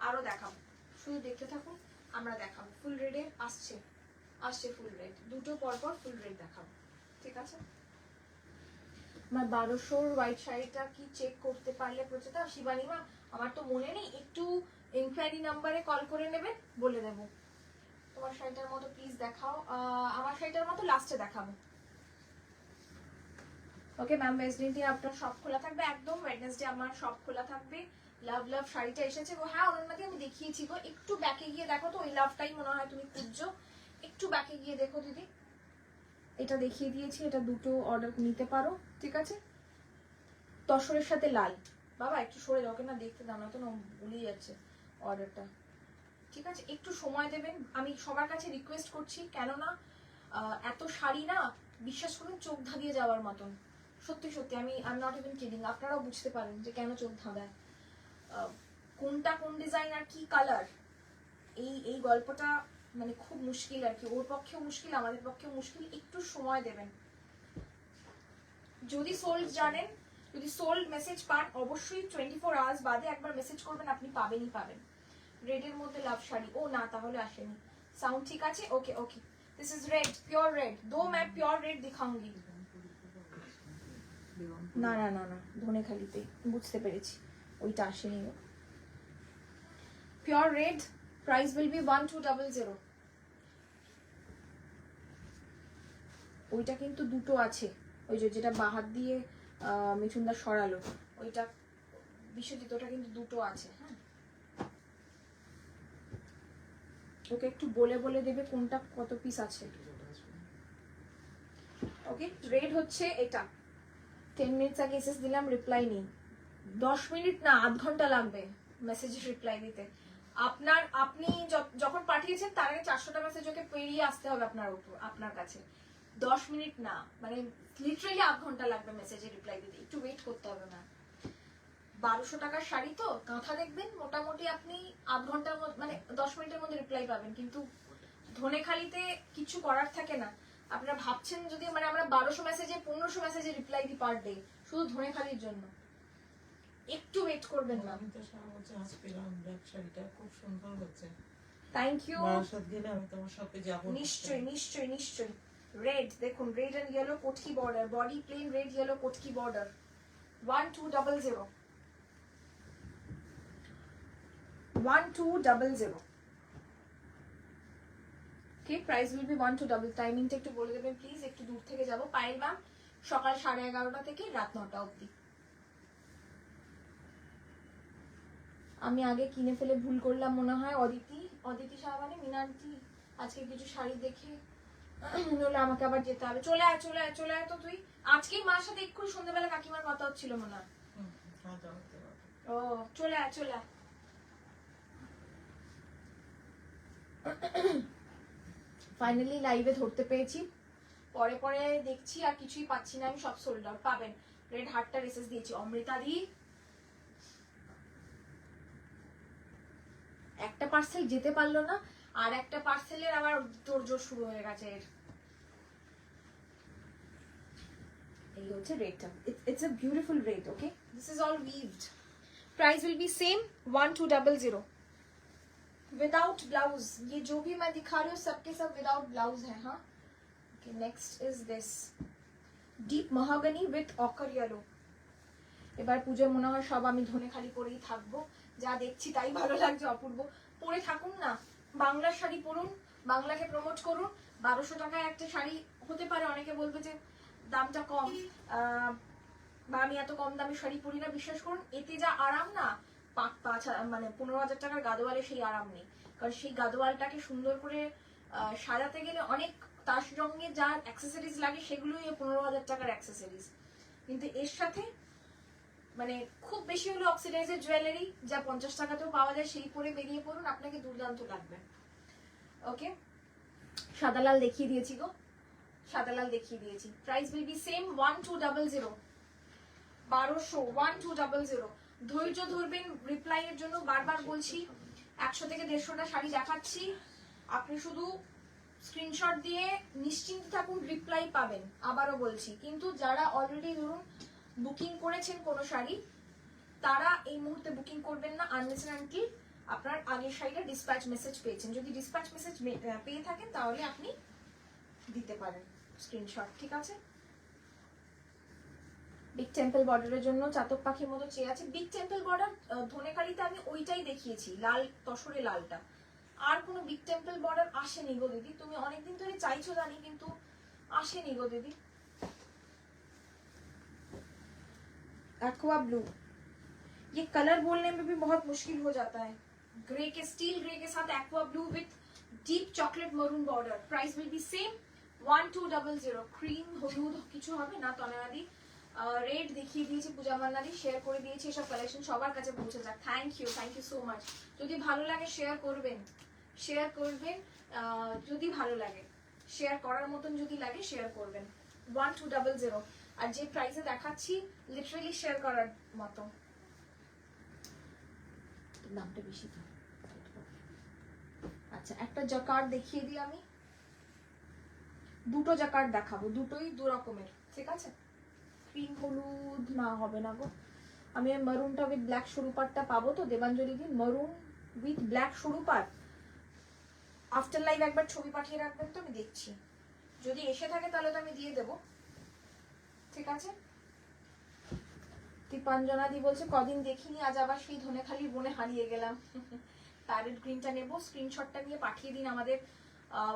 আরো দেখাবো, শুধু দেখতে থাকুন, আমরা দেখাবো। ফুল রেডের আসছে, আসছে ফুল রেড, দুটো পরপর ফুল রেড দেখাবো, ঠিক আছে? আমার 1200 হোয়াইট শাড়িটা কি চেক করতে পারলে প্রচেতা? শিবানীমা আমার তো মনে নেই, একটু ইনকোয়ারি নাম্বারে কল করে নেবেন, বলে দেবো। তোমার শাড়িটার মতো প্লিজ দেখাও। আমার শাড়িটার মতো লাস্টে দেখাবো। ওকে ম্যাম, ওয়েডনেসডে আপনার সব খোলা থাকবে, একদম ওয়েডনেসডে আমার সব খোলা থাকবে। লাভ লাভ শাড়িটা এসেছে গো। হ্যাঁ অনন্যাদি আমি দেখিয়েছি গো, একটু ব্যাকে গিয়ে দেখো তো, ওই লাভটাই মনে হয় তুমি খুঁজছো, একটু ব্যাকে গিয়ে দেখো দিদি। এটা দেখিয়ে দিয়েছি, এটা দুটো অর্ডার নিতে পারো, ঠিক আছে? তসরের সাথে লাল। বাবা একটু সরে যাও, ওকে না দেখতে দাও, না তো না ভুলেই যাচ্ছে অর্ডারটা, ঠিক আছে? একটু সময় দেবেন, আমি সবার কাছে রিকোয়েস্ট করছি, কেননা এত শাড়ি না, বিশ্বাস করুন চোখ ধাঁধিয়ে যাওয়ার মতন, সত্যি সত্যি, আমি I am not even kidding, আপনারাও বুঝতে পারেন যে কেন চোখ ধাঁধায়। কোনটা কোন ডিজাইন আর কি কালার, এই গল্পটা মানে খুব মুশকিল আর কি, ওর পক্ষেও মুশকিল, আমাদের পক্ষেও মুশকিল, একটু সময় দেবেন। যদি সোল্ড জানেন, যদি সোল্ড মেসেজ পান, অবশ্যই 24 আওয়ার্স বাদে একবার মেসেজ করবেন, আপনি পাবেনই পাবেন। রেডের মধ্যে লাভ শাড়ি, ও না তাহলে আসেনি, সাউন্ড ঠিক আছে, okay okay. This is red, pure red, दो मैं प्योर रेड दिखाऊंगी। না না না না, ধনেখালিতে, বুঝতে পেরেছি, ওইটা আসেনি। Pure red, price will be 1200। ওইটা কিন্তু দুটো আছে, ওই যে যেটা বাহাত দিয়ে মিঠুনদা সরালো, ওইটা বিশ্বজিৎ, ওটা কিন্তু দুটো আছে। হ্যাঁ ওকে একটু বলে বলে দেবে কোনটা কত পিস আছে। ওকে রেড হচ্ছে এটা। 10 মিনিটস আগে এসএস দিলাম, রিপ্লাই নেই। 10 মিনিট না, আধ ঘন্টা লাগবে মেসেজের রিপ্লাই দিতে। আপনি যখন পাঠিয়েছেন তার আগে 400টা মেসেজ ওকে পেরিয়ে আসতে হবে আপনার কাছে। 10 মিনিট না, মানে লিটারালি আধ ঘন্টা লাগবে মেসেজের রিপ্লাই দিতে, একটু ওয়েট করতে হবে না। 1200 টাকার শাড়ি তো, কাঁথা দেখবেন মোটামুটি আপনি আধ ঘন্টার মধ্যে, মানে 10 মিনিটের মধ্যে রিপ্লাই পাবেন, কিন্তু ধনেখালিতে কিছু করার থাকে না। আপনারা ভাবছেন যদি মানে আমরা 1200 মেসেজে 1500 মেসেজে রিপ্লাই দিই পার ডে, শুধু ধনেখালির জন্য, একটু ওয়েট করবেন না। আমি তো সারা বছর আজ পেলাম ব্ল্যাক শাড়িটা, খুব সুন্দর হচ্ছে। Thank you. বারাসাত গেলে আমি তোমার সাথে যাবো নিশ্চয়ই নিশ্চয়ই নিশ্চয়ই। রেড দেখুন, রেড এন্ড ইয়েলো কোটকি border, body plain red yellow কোটকি border, 1200 1200। Okay, price will be 1200। টাইমিংটা একটু বলে দেবেন প্লিজ, একটু দূর থেকে যাব। পায়েল ম্যাম সকাল 11:30 থেকে রাত 9টা অবধি। আমি আগে কিনে ফেলে ভুল করলাম মনে হয়। অদিতি সাহাবানি, মিনান্তি আজকে কিছু শাড়ি দেখে বলে আমাকে আবার যেতে হবে। চলে আয় চলে আয় চলে আয় তো তুই। আজকেই মার সাথে এক্ষুনি সন্ধ্যাবেলা কাকিমার কথা হচ্ছিল মনে হয়। ও চলে আয় চলে আয়। ফাইনালি লাইভে ধরতে পেরেছি, পরে পরে দেখছি আর কিছুই পাচ্ছি না, আমি সব সোল্ড আউট। পাবেন, রেড হার্টটা রেসেস দিয়েছি। অমৃতা দি একটা পার্সেল যেতে পারলো না, আর একটা পার্সেলের আবার তোড়জোড় শুরু হয়ে গেছে। এই হচ্ছে রেডটা, it's a beautiful red. Okay, this is all weaved. Price will be same 1200 without blouse. ये जो भी मैं दिखा रही हूँ सबके सब विदाउट ब्लाउज है। हाँ okay, next is this deep mahogany with occur yellow. এবার পুজোর মনে হয় সব আমি ধনেখালি পরেই থাকবো, যা দেখছি তাই ভালো লাগছে। অপূর্ব পরে থাকুন না, বাংলার শাড়ি পরুন, বাংলাকে প্রমোট করুন। 1200 টাকায় একটা শাড়ি হতে পারে অনেকে বলবে যে দামটা কম, বা আমি এত কম দামে শাড়ি পরি না। বিশ্বাস করুন এতে যা আরাম না, মানে 15,000 টাকার গাদোয়ালে সেই আরাম নেই। কারণ সেই গাদোয়ালটাকে সুন্দর করে সাজাতে গেলে অনেক তার সঙ্গে যা অ্যাক্সেসরিজ লাগে সেগুলোই 15,000 টাকার অ্যাক্সেসরিজ। কিন্তু এর সাথে মানে খুব বেশি হলো অক্সিডাইজের জুয়েলারি, যা 50 টাকাতেও পাওয়া যায়, সেই পরে বেরিয়ে পড়ুন, আপনাকে দুর্দান্ত লাগবে। ওকে, সাদা লাল দেখিয়ে দিয়েছি গো, সাদা লাল দেখিয়ে দিয়েছি। Price will be same 1200। 1200 ধৈর্য ধরবেন রিপ্লাই এর জন্য। বারবার বলছি 100 থেকে 150টা শাড়ি দেখাচ্ছি, আপনি শুধু স্ক্রিনশট দিয়ে নিশ্চিন্ত থাকুন, রিপ্লাই পাবেন। আবারও বলছি, কিন্তু যারা অলরেডি ধরুন বুকিং করেছেন কোনো শাড়ি তারা এই মুহূর্তে বুকিং করবেন না আনলেস এন্ড আনটিল আপনার আগের শাড়িটা ডিসপ্যাচ মেসেজ পেয়েছেন। যদি ডিসপ্যাচ মেসেজ পেয়ে থাকেন তাহলে আপনি দিতে পারেন স্ক্রিনশট, ঠিক আছে? বিগ টেম্পল বর্ডারের জন্য চাতক পাখির মতো চেয়ে আছে। বিগ টেম্পল বর্ডার ধনেখালিতে আমি ওইটাই দেখিয়েছি, লাল তসরে লালটা। আর কোনো বিগ টেম্পল বর্ডার আসেনি গো দিদি, তুমি অনেকদিন ধরে চাইছো জানি কিন্তু আসেনি গো দিদি। एक्वा ब्लू, ये कलर बोलने में भी बहुत मुश्किल हो जाता है। ग्रे के स्टील ग्रे के साथ aqua blue with deep chocolate maroon border. Price will be same 1200। Cream হলুদ কিছু হবে না তনয়াদি। রেড দেখিয়ে দিয়েছি, পূজা মান্নাদি শেয়ার করে দিয়েছি, এসব কালেকশন সবার কাছে পৌঁছে যাক। Thank you so much. যদি ভালো লাগে শেয়ার করবেন, যদি ভালো লাগে শেয়ার করার মতন যদি লাগে শেয়ার করবেন। 1200 আর যে প্রাইসে দেখাচ্ছি লিটারালি শেয়ার করার মতো। দামটা বেশি তো। আচ্ছা একটা জাকার্ড দেখিয়ে দিই আমি, দুটো জাকার্ড দেখাবো, দুটোই দু রকমের, ঠিক আছে? ক্রিম হলুদ না হবে না গো, আমি মারুনটা উইথ ব্ল্যাক শুরুপাটটা পাবো তো দেবাঞ্জলি দিন, মারুন উইথ ব্ল্যাক শুরুপাট। আফটার লাইভ একবার ছবি পাঠিয়ে রাখবেন তো আমি দেখছি, যদি এসে থাকে তাহলে তো আমি দিয়ে দেবো, ঠিক আছে? দীপাঞ্জনা দি বলছে কদিন দেখিনি, আজ আবার সেই ধনেখালির বনে হারিয়ে গেলাম। প্যারেট গ্রিনটা নেব, স্ক্রিনশটটা নিয়ে পাঠিয়ে দিন আমাদের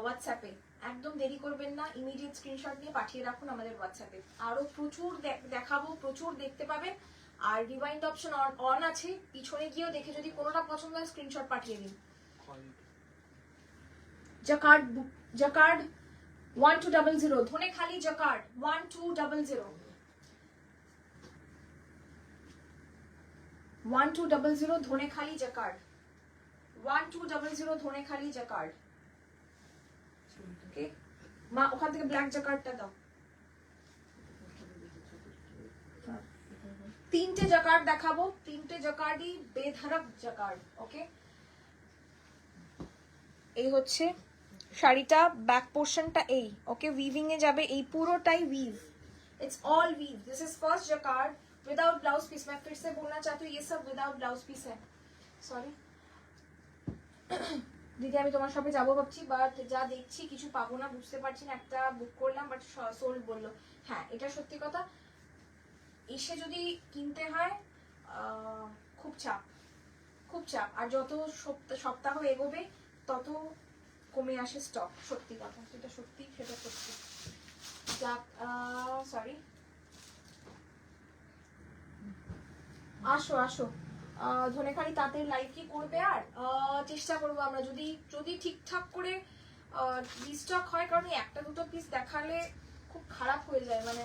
হোয়াটসঅ্যাপে, একদম দেরি করবেন না, ইমিডিয়েট স্ক্রিনশট নিয়ে পাঠিয়ে রাখুন আমাদের হোয়াটসঅ্যাপে। আরো প্রচুর দেখাবো, প্রচুর দেখতে পাবেন। আর রিওয়াইন্ড অপশন অন আছে, পিছনে গিয়েও দেখে যদি কোনোটা পছন্দ হয় স্ক্রিনশট পাঠিয়ে দিন। Jacquard 1200 Dhanekhali jacquard 1200 1200 Dhanekhali jacquard 1200 Dhanekhali jacquard. ওকে মা ওখান থেকে ব্ল্যাক জাকার্ডটা দাও। তিনটে জাকার্ড দেখাবো, তিনটে জাকার্ডই বেধড়ক জাকার্ড। ওকে এই হচ্ছে শাড়িটা, ব্যাক পোর্শনটা এই, ওকে উইভিং এ যাবে, এই পুরোটাই weave, it's all weave. This is first jacquard without blouse piece. मैं फिर से बोलना चाहती हूँ ये सब विदाउट ब्लाउज पीस है, সরি দিদি আমি তোমার সাথে যাবো ভাবছি, বাট যা দেখছি কিছু পাবো না, বুঝতে পারছি না। একটা বুক করলাম বাট সোল্ড বললো। হ্যাঁ এটা সত্যি কথা, এসে যদি কিনতে হয় খুব চাপ, খুব চাপ। আর যত সপ্তাহ এগোবে তত কমে আসে স্টক, সত্যি কথা, সেটা সত্যি, সেটা সত্যি। সরি আসো আসো ধনেখালি তাড়াতাড়ি লাইভ কি করবে? আর চেষ্টা করবো আমরা, যদি ঠিকঠাক করে রিস্টক হয়, কারণ একটা দুটো পিস দেখালে খুব খারাপ হয়ে যায়। মানে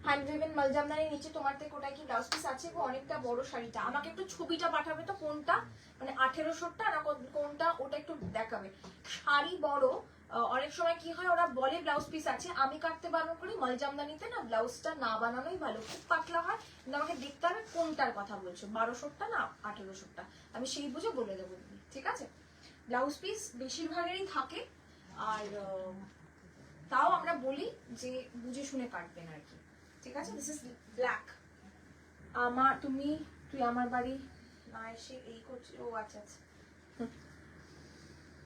হ্যান্ড উইভেন মালজামদানির নিচে তোমার থেকে ওটাই কি ব্লাউজ পিস আছে গো? অনেকটা বড় শাড়িটা, আমাকে একটু ছবিটা পাঠাবে তো, কোনটা মানে 1800টা না কোনটা, ওটা একটু দেখাবে। শাড়ি বড়, অনেক সময় কি হয় ওরা বলে ব্লাউজ পিস আছে, আমি কাটতে বারণ করি। মালজামদানিতে না ব্লাউজটা না বানানোই ভালো, খুব পাতলা হয়, কিন্তু আমাকে দেখতে হবে কোনটার কথা বলছো, 1200টা না 1800টা, আমি সেই বুঝে বলে দেবো, ঠিক আছে? ব্লাউজ পিস বেশিরভাগেরই থাকে, আর তাও আমরা বলি যে বুঝে শুনে কাটবেন আর কি, ঠিক আছে? This is black. তুই আমার বাড়ি না এসে এই করছিস? ও আচ্ছা আচ্ছা,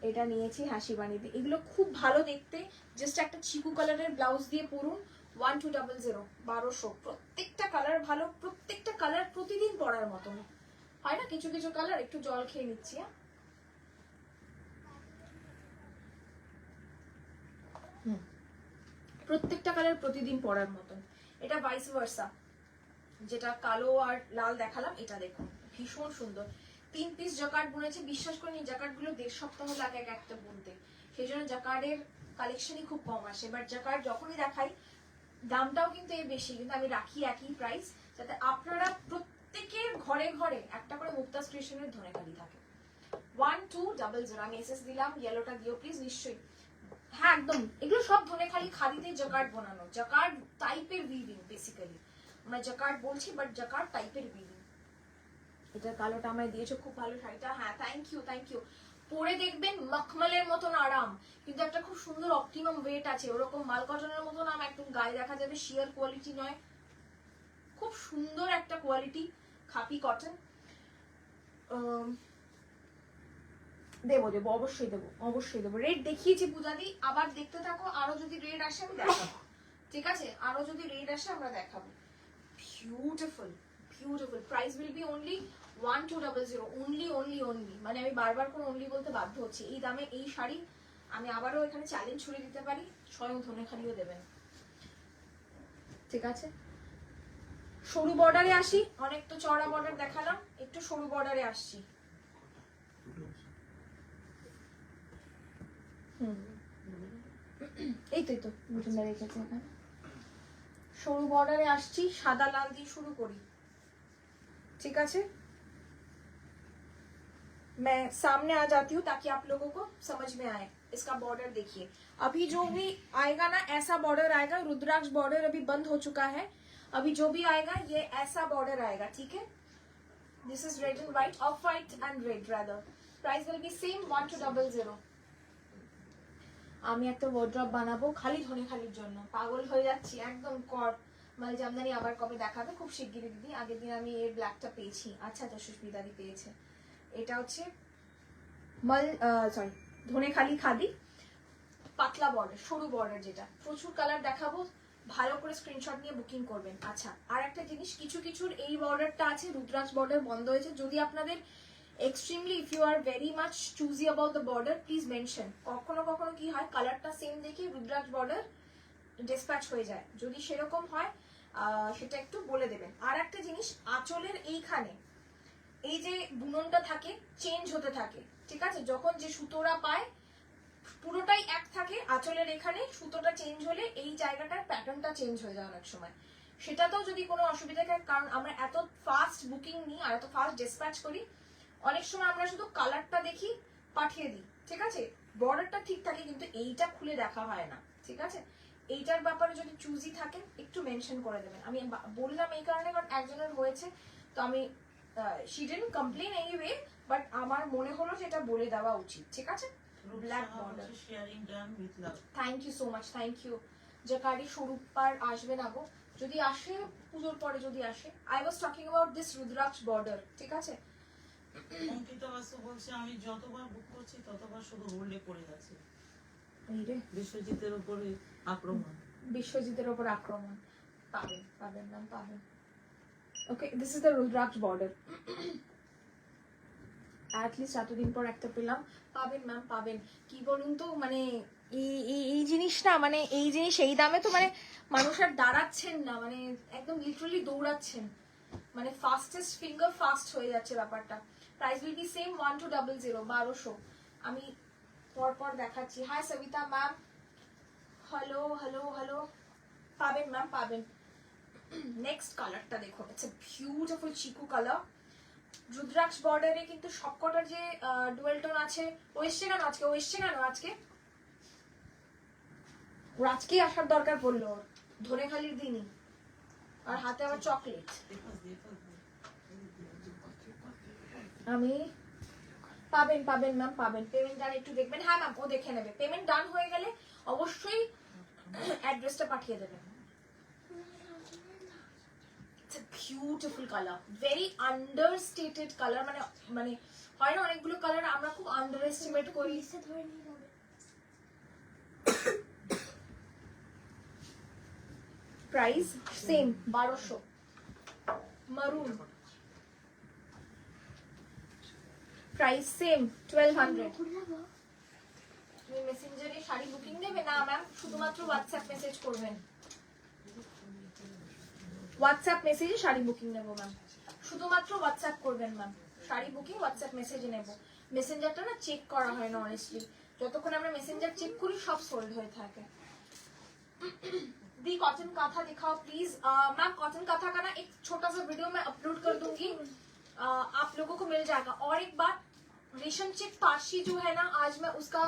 এটা নিয়েছি হাসি বানিয়ে। এগুলো খুব ভালো দেখতে, জাস্ট একটা চিকু কালারের ব্লাউজ দিয়ে পরুন। 1200 1200, প্রত্যেকটা কালার ভালো, প্রত্যেকটা কালার প্রতিদিন পরার মতন হয় না, কিছু কিছু কালার। একটু জল খেয়ে নিচ্ছি। প্রত্যেকটা কালার প্রতিদিন পরার মতন। এটা ভাইস ভার্সা, যেটা কালো আর লাল দেখালাম, এটা দেখুন ভীষণ সুন্দর। 3 পিস জাকার্ড বুনেছে, বিশ্বাস করেন এই জাকার্ড গুলো 1.5 সপ্তাহ লাগে এক একটা বুনতে, সেই জন্য জাকার্ডের কালেকশনই খুব কম আসে। বাট জাকার্ড যখনই দেখাই, দামটাও কিন্তু এর বেশি, কিন্তু আমি রাখি একই প্রাইস, যাতে আপনারা প্রত্যেকের ঘরে ঘরে একটা করে মুক্তাজ ক্রিয়েশনের ধনেখালি থাকে। 1200, আমি এসএস দিলাম, ইয়েলোটা দিও প্লিজ, নিশ্চয়ই। হ্যাঁ একদম, এগুলো সব ধনেখালি খাদিতে জাকার্ড বানানো, জাকার্ড টাইপের উইভিং বেসিক্যালি। আমরা জাকার্ড বলছি বাট জাকার্ড টাইপের উইভিং। এটা কালোটা আমায় দিয়েছো, খুব ভালো শাড়িটা। হ্যাঁ থ্যাংক ইউ। পরে দেখবেন মখমলের মতন আরাম, কিন্তু একটা খুব সুন্দর অপটিমাম ওয়েট আছে, ওরকম মাল কটনের মতো না একদম গায়ে দেখা যাবে, শিয়ার কোয়ালিটি নয়, খুব সুন্দর একটা কোয়ালিটি, খাপি কটন। দেবো দেবো অবশ্যই দেবো, অবশ্যই দেবো। রেড দেখিয়েছি পূজাদি, আবার দেখতে থাকো, আরো যদি রেড আসে আমি দেখাবো, ঠিক আছে? আরো যদি রেড আসে আমরা দেখাবো। Beautiful beautiful. Price will be only 1200, only only only, মানে আমি বারবার করে অনলি বলতে বাধ্য হচ্ছি। এই দামে এই শাড়ি আমি আবারও এখানে চ্যালেঞ্জ ছুড়ে দিতে পারি, স্বয়ং ধনেখালিও দেবেন, ঠিক আছে? সরু বর্ডারে আসি, অনেক তো চড়া বর্ডার দেখালাম, একটু সরু বর্ডারে আসছি। এই তো বুঝলে রেখেছে এখানে। সরু বর্ডারে আসছি, সাদা লাল দিয়ে শুরু করি, ठीक है? मैं सामने आ जाती हूँ ताकि आप लोगों को समझ में आए। इसका बॉर्डर देखिए, अभी जो भी आएगा ना ऐसा बॉर्डर आएगा, रुद्राक्ष बॉर्डर अभी बंद हो चुका है, अभी जो भी आएगा ये ऐसा बॉर्डर आएगा, ठीक है? This is red and white, of white and red rather. Price will be same 1200। আমি একটা ওয়ার্ড্রপ বানাবো খালি ধনেখালির জন্য, পাগল হয়ে যাচ্ছি একদম। কর মাল জামদানি আবার কবে দেখাবে? খুব শিগগিরই দিদি। আগের দিন আমি এর ব্ল্যাকটা পেয়েছি, আচ্ছা তো সুস্মিতাদি পেয়েছে। এটা হচ্ছে মাল সরি ধনেখালি খাদি, পাতলা বর্ডার, সরু বর্ডার, যেটা প্রচুর কালার দেখাবো, ভালো করে স্ক্রিনশট নিয়ে বুকিং করবেন। আচ্ছা আর একটা জিনিস, কিছু কিছুর এই বর্ডারটা আছে, রুদ্রাক্ষ বর্ডার বন্ধ হয়েছে। যদি আপনাদের extremely if you are very much choosy about the border, please mention। কখনো কখনো কি হয় কালারটা সেম দেখে রুদ্রাক্ষ বর্ডার ডিসপ্যাচ হয়ে যায়, যদি সেরকম হয় সেটা একটু বলে দেবেন। আর একটা জিনিস, আঁচলের এইখানে এই যে বুননটা থাকে চেঞ্জ হতে থাকে, ঠিক আছে? যখন যে সুতোরা পায় পুরোটাই এক থাকে, আঁচলের এখানে সুতোটা চেঞ্জ হলে এই জায়গাটার প্যাটার্নটা চেঞ্জ হয়ে যায় অনেক সময়। সেটাতেও যদি কোনো অসুবিধা থাকে, কারণ আমরা এত ফাস্ট বুকিং নিই আর এত ফাস্ট ডিসপ্যাচ করি, অনেক সময় আমরা শুধু কালারটা দেখি পাঠিয়ে দিই, ঠিক আছে? বর্ডারটা ঠিক থাকে কিন্তু এইটা খুলে দেখা হয় না, ঠিক আছে? এইটার ব্যাপারে যদি চুজি থাকেন একটু মেনশন করে দেবেন। আমি বললাম এই কারণে কারণ একজনের হয়েছে, তো আমি she didn't complain anyway, but আমার মনে হলো যে এটা বলে দেওয়া উচিত, ঠিক আছে? Black border, sharing done with love। Thank you so much, thank you. জাকারি স্বরূপ পার আসবে না গো, যদি আসে পুজোর পরে যদি আসে। I was talking about this rudraksha border, ঠিক আছে? অঙ্কিতা বাসু বলছে আমি যতবার বুক করছি ততবার শুধু হোল্ডে পড়ে যাচ্ছে। এই রে, বিশ্বজিতের উপরে আক্রমণ। বিশ্বজিতের উপর আক্রমণ। পাবেন পাবেন ম্যাম পাবেন। Okay, this is the rudraksha border. At least এতদিন পর একটা পেলাম। পাবেন ম্যাম পাবেন। কি বলুন তো, মানে এই জিনিস না, মানে এই জিনিস এই দামে তো মানে মানুষ আর দাঁড়াচ্ছেন না, মানে একদম লিটারালি দৌড়াচ্ছেন, মানে ফাস্টেস্ট ফিঙ্গার ফাস্ট হয়ে যাচ্ছে ব্যাপারটা। Price will be same 1200, 1200। আমি পরপর দেখাচ্ছি। Hi Sabita ma'am, hello hello hello. পাবেন ম্যাম পাবেন। নেক্সট কালারটা দেখো, it's a beautiful chikoo colour. Rudraksha বর্ডারে কিন্তু সবকটার যে ডুয়েল টোন আছে। ও এসছে কেন আজকে? ও এসছে কেন আজকে? ওর আজকেই আসার দরকার পড়লো, ওর ধনেখালির দিনই, আর হাতে আবার চকলেট। আমি পাবেন পাবেন ম্যাম পাবেন। পেমেন্ট ডান একটু দেখবেন। হ্যাঁ ম্যাম ও দেখে নেবে। পেমেন্ট ডান হয়ে গেলে অবশ্যই অ্যাড্রেসটা পাঠিয়ে দেবেন। It's a beautiful color, very understated color, মানে হয় না অনেকগুলো কালার আমরা খুব আন্ডার এস্টিমেট করি। Price same 1200। মারুন প্রাইস সেম 1200। তুমি মেসেঞ্জারে শাড়ি বুকিং নেবে না ম্যাম? শুধুমাত্র হোয়াটসঅ্যাপ মেসেজ করবেন। হোয়াটসঅ্যাপ মেসেজে শাড়ি বুকিং নেব ম্যাম, শুধুমাত্র হোয়াটসঅ্যাপ করবেন ম্যাম। শাড়ি বুকিং হোয়াটসঅ্যাপ মেসেজে নেব। মেসেঞ্জারটা না চেক করা হয় না অনেস্টলি, যতক্ষণ আমরা মেসেঞ্জার চেক করি সব সোল্ড হয়ে থাকে। दी कॉटन काथा दिखाओ प्लीज। मैम कॉटन काथा का ना एक छोटा सा वीडियो मैं अपलोड कर दूंगी, आप लोगों को मिल जाएगा। और एक बात, रेशम चेक पारसी जो है ना, आज मैं उसका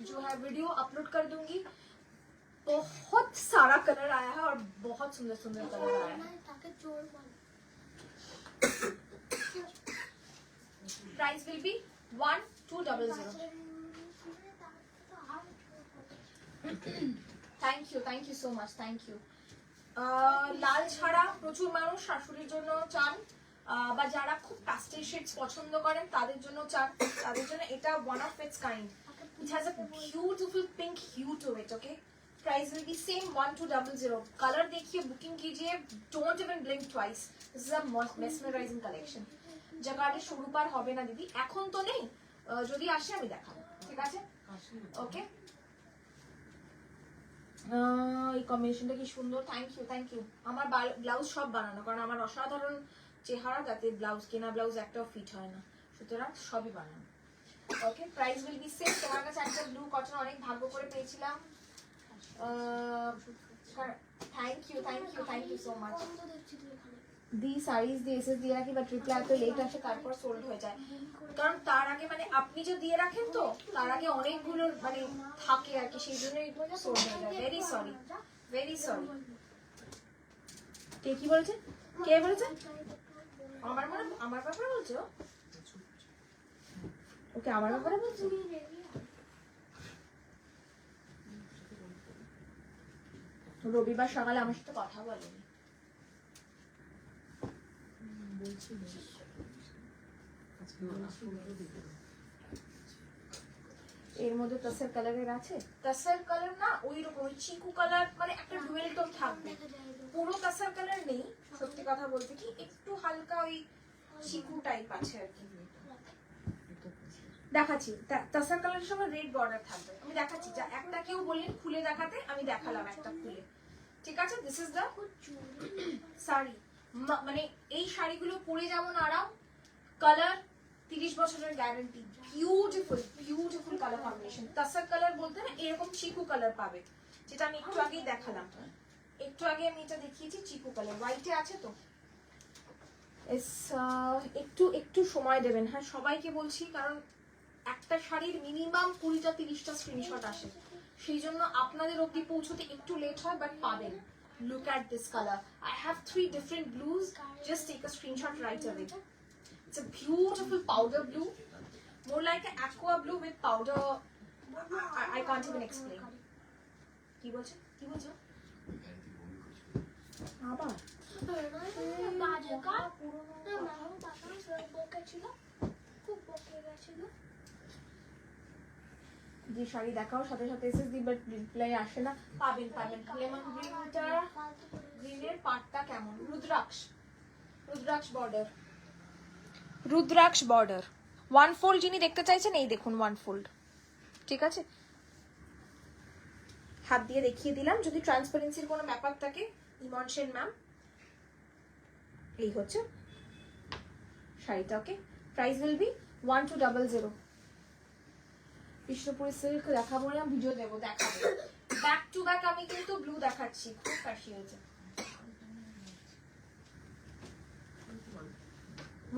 जो है वीडियो अपलोड कर दूंगी। बहुत सारा कलर आया है और बहुत सुंदर सुंदर कलर आया है। Price will B 1200. Thank you so much, thank you. লাল ছাড়া প্রচুর মানুষ শাশুড়ির জন্য চান, বা যারা খুব প্যাস্টেল শেডস পছন্দ করেন তাদের জন্য চান, তাদের জন্য এটা one of its kind. It has a beautiful pink hue to it, okay? Price will be same 1200. Color देखिए, booking कीजिए, don't even blink twice. This is a mesmerizing collection. जगाड़े शुरू पर होबे ना दीदी, এখন তো নেই, যদি আসে আমি দেখাবো, ঠিক আছে? ওকে, এই কম্বিনেশনটা কি সুন্দর, থ্যাংক ইউ। আমার ব্লাউজ সব বানানো, কারণ আমার অসাধারণ চেহারা, যাতে ব্লাউজ কেনা ব্লাউজ একটাও ফিট হয় না, সুতরাং সবই বানানো। Okay, price will be same. তোমার কাছে একটা ব্লু কটন অনেক ভাগ্য করে পেয়েছিলাম। Thank you so much. The saris দিয়ে এসএস দিয়ে রাখি, বাট রিপ্লাই তো লেট আসে, তারপর সোল্ড হয়ে যায়, কারণ তার আগে মানে আপনি যে দিয়ে রাখেন তো তার আগে অনেকগুলো মানে থাকে আর কি, সেই জন্য এগুলো সোল্ড হয়ে যায়। Very sorry. কে কি বলেছে? কে বলেছে? আমার ব্যাপারে বলছো? ওকে, আমার ব্যাপারে বলছো? রবিবার সকালে আমার সাথে কথা বলেনি। এর মধ্যে তাসের কালারের আছে, তাসের কালার না ওই রকম, ওই চিকু কালার, মানে একটা ডুয়েল টোন থাকবে, পুরো তাসের কালার নেই, সত্যি কথা বলতে কি একটু হালকা ওই চিকু টাইপ আছে আর কি। দেখাচ্ছি, তাসের কালারের সঙ্গে রেড বর্ডার থাকবে, আমি দেখাচ্ছি। যা একটা কেউ বললেন খুলে দেখাতে, আমি দেখালাম একটা খুলে, ঠিক আছে? দিস ইজ দ্য শাড়ি, মানে এই শাড়িগুলো পরে যেমন আরাম, কালার 30 বছরের guarantee, beautiful colour combination. তাসার colour বলতে না এরকম চিকু কালার পাবে, যেটা আমি একটু আগেই দেখালাম, একটু আগে আমি এটা দেখিয়েছি, চিকু কালার হোয়াইটে আছে তো। একটু সময় দেবেন, হ্যাঁ সবাইকে বলছি, কারণ একটা শাড়ির মিনিমাম 20টা 30টা স্ক্রিনশট আসে, সেই জন্য আপনাদের অবধি পৌঁছতে একটু লেট হয়, বাট পাবেন। Look at this color. I have 3 different blues. Just take a screenshot right away. It's a beautiful powder blue, more like an aqua blue with powder. I can't even explain. কি বলছো? আবার যে শাড়ি দেখাও সাথে সাথে SS the, but reply আসে না। পাবেন। লেমন গ্রিনের পাটটা কেমন? রুদ্রাক্ষ বর্ডার 1 ফোল্ড যিনি দেখতে চাইছেন, এই দেখুন 1 ফোল্ড, ঠিক আছে? হাত দিয়ে দেখিয়ে দিলাম, যদি ট্রান্সপারেন্সির কোনো ব্যাপার থাকে ইমন সেন ম্যাম। এই হচ্ছে শাড়িটা, okay? Price will be 1200। Bishnupuri silk দেখাবো না, ভিডিও দেবো, দেখাবো ব্যাক টু ব্যাক। আমি কিন্তু ব্লু দেখাচ্ছি, খুব কাশি হয়েছে।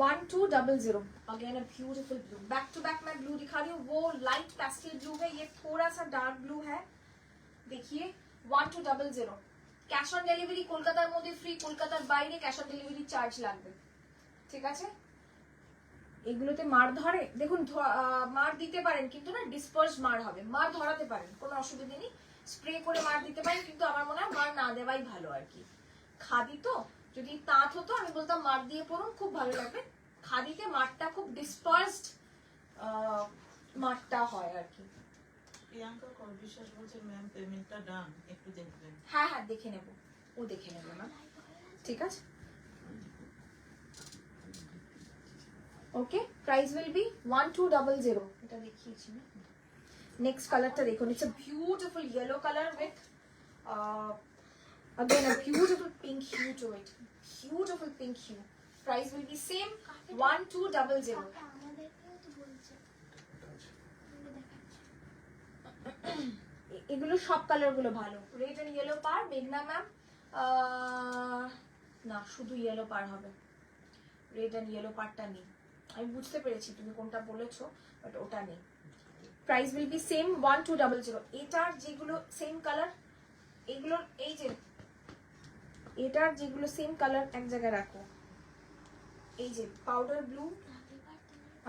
1200 again a beautiful blue, back to back मैं ब्लू दिखा रही हूँ, वो लाइट पेस्टल ब्लू है, ये थोड़ा सा डार्क ब्लू है, देखिए 1200। कैश ऑन डेलिवरी কলকাতার মধ্যে ফ্রি, কলকাতার বাইরে ক্যাশ অন ডেলিভারি চার্জ লাগবে, ঠিক আছে? এগুলোতে মার ধরে, দেখুন মার দিতে পারেন, কিন্তু না ডিসপার্স মার হবে, মার ধরাতে পারেন, কোনো অসুবিধা নেই, স্প্রে করে মার দিতে পারেন, কিন্তু আমার মনে হয় মার না দেওয়াই ভালো আর কি। খাদি তো, যদি তাঁত হতো আমি বলতাম মার দিয়ে পরুন, খুব ভালো লাগবে। খাদিতে মারটা খুব ডিসপার্সড মারটা হয় আর কি। প্রিয়াঙ্কা কর বিশ্বাস বলছে ম্যাম পেমেন্টটা ডান, একটু দেখবেন। হ্যাঁ দেখে নেব, ও দেখে নেবে ম্যাম, ঠিক আছে? Okay, price will be 1200। এটা দেখিয়েছি না। নেক্সট কালারটা দেখুন, it's a beautiful yellow colour with again a beautiful pink hue to it, beautiful pink hue. Price will be same 1200. এগুলো সব কালার গুলো ভালো। রেড এন্ড ইয়েলো পার, মেঘনা ম্যাম না শুধু ইয়েলো পার হবে, রেড এন্ড ইয়েলো পারটা নেই। আমি বুঝতে পেরেছি তুমি কোনটা বলেছো, বাট ওটা নেই। Price will be same 1200। এটার যেগুলো সেম কালার, এগুলোর এই যে এটার যেগুলো সেম কালার এক জায়গায় রাখো, এই যে পাউডার ব্লু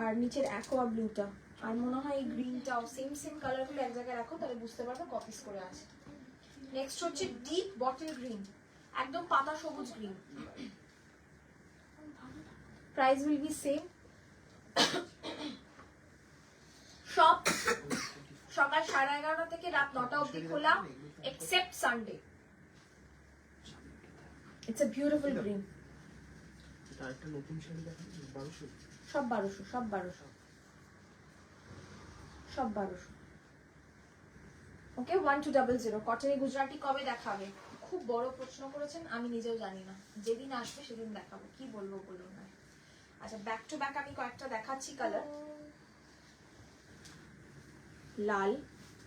আর নিচের অ্যাকোয়া ব্লুটা, আর মনে হয় এই গ্রিনটাও সেম সেম কালারগুলো এক জায়গায় রাখো, তাহলে বুঝতে পারবে কপিস করে আছে। নেক্সট হচ্ছে ডিপ বটল গ্রিন, একদম পাতা সবুজ green. Price will be same. Shop সকাল 11:30 থেকে রাত 9টা অবধি খোলা, except Sunday. It's a beautiful green. একটা নতুন শাড়ি দেখান 1200 সব 1200, সব 1200, সব 1200। ওকে 1200 কটনে গুজরাটি কবে দেখাবে? খুব বড় প্রশ্ন করেছেন, আমি নিজেও জানি না, যেদিন আসবে সেদিন দেখাবো, কি বলবো বলুন না। আচ্ছা ব্যাক টু ব্যাক আমি কয়েকটা দেখাচ্ছি কালার। লাল,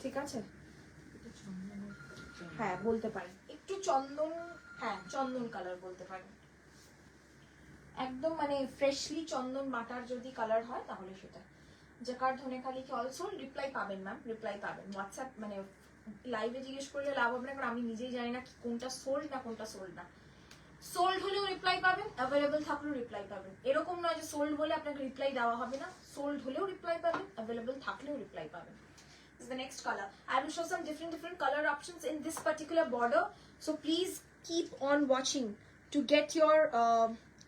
ঠিক আছে, হ্যাঁ বলতে পারেন একটু চন্দন, হ্যাঁ চন্দন কালার বলতে পারেন, একদম মানে ফ্রেশলি চন্দন বাটার যদি কালার হয় তাহলে সেটা। জাকার্ড ধনেখালি কি অলসো রিপ্লাই পাবেন ম্যাম, রিপ্লাই পাবেন হোয়াটসঅ্যাপ, মানে লাইভে জিজ্ঞেস করলে লাভ হবে না, কারণ আমি নিজেই জানি না কোনটা সোল্ড না কোনটা সোল্ড না। সোল্ড হলেও রিপ্লাই পাবেন, অ্যাভেলেবল থাকলেও রিপ্লাই পাবেন, এরকম নয় যে সোল্ড বলে আপনাকে রিপ্লাই দেওয়া হবে না, সোল্ড হলেও রিপ্লাই পাবেন, অ্যাভেলেবল থাকলেও রিপ্লাই পাবেন। This is the next color. I will show some different color options in this particular border, so please keep on watching to get your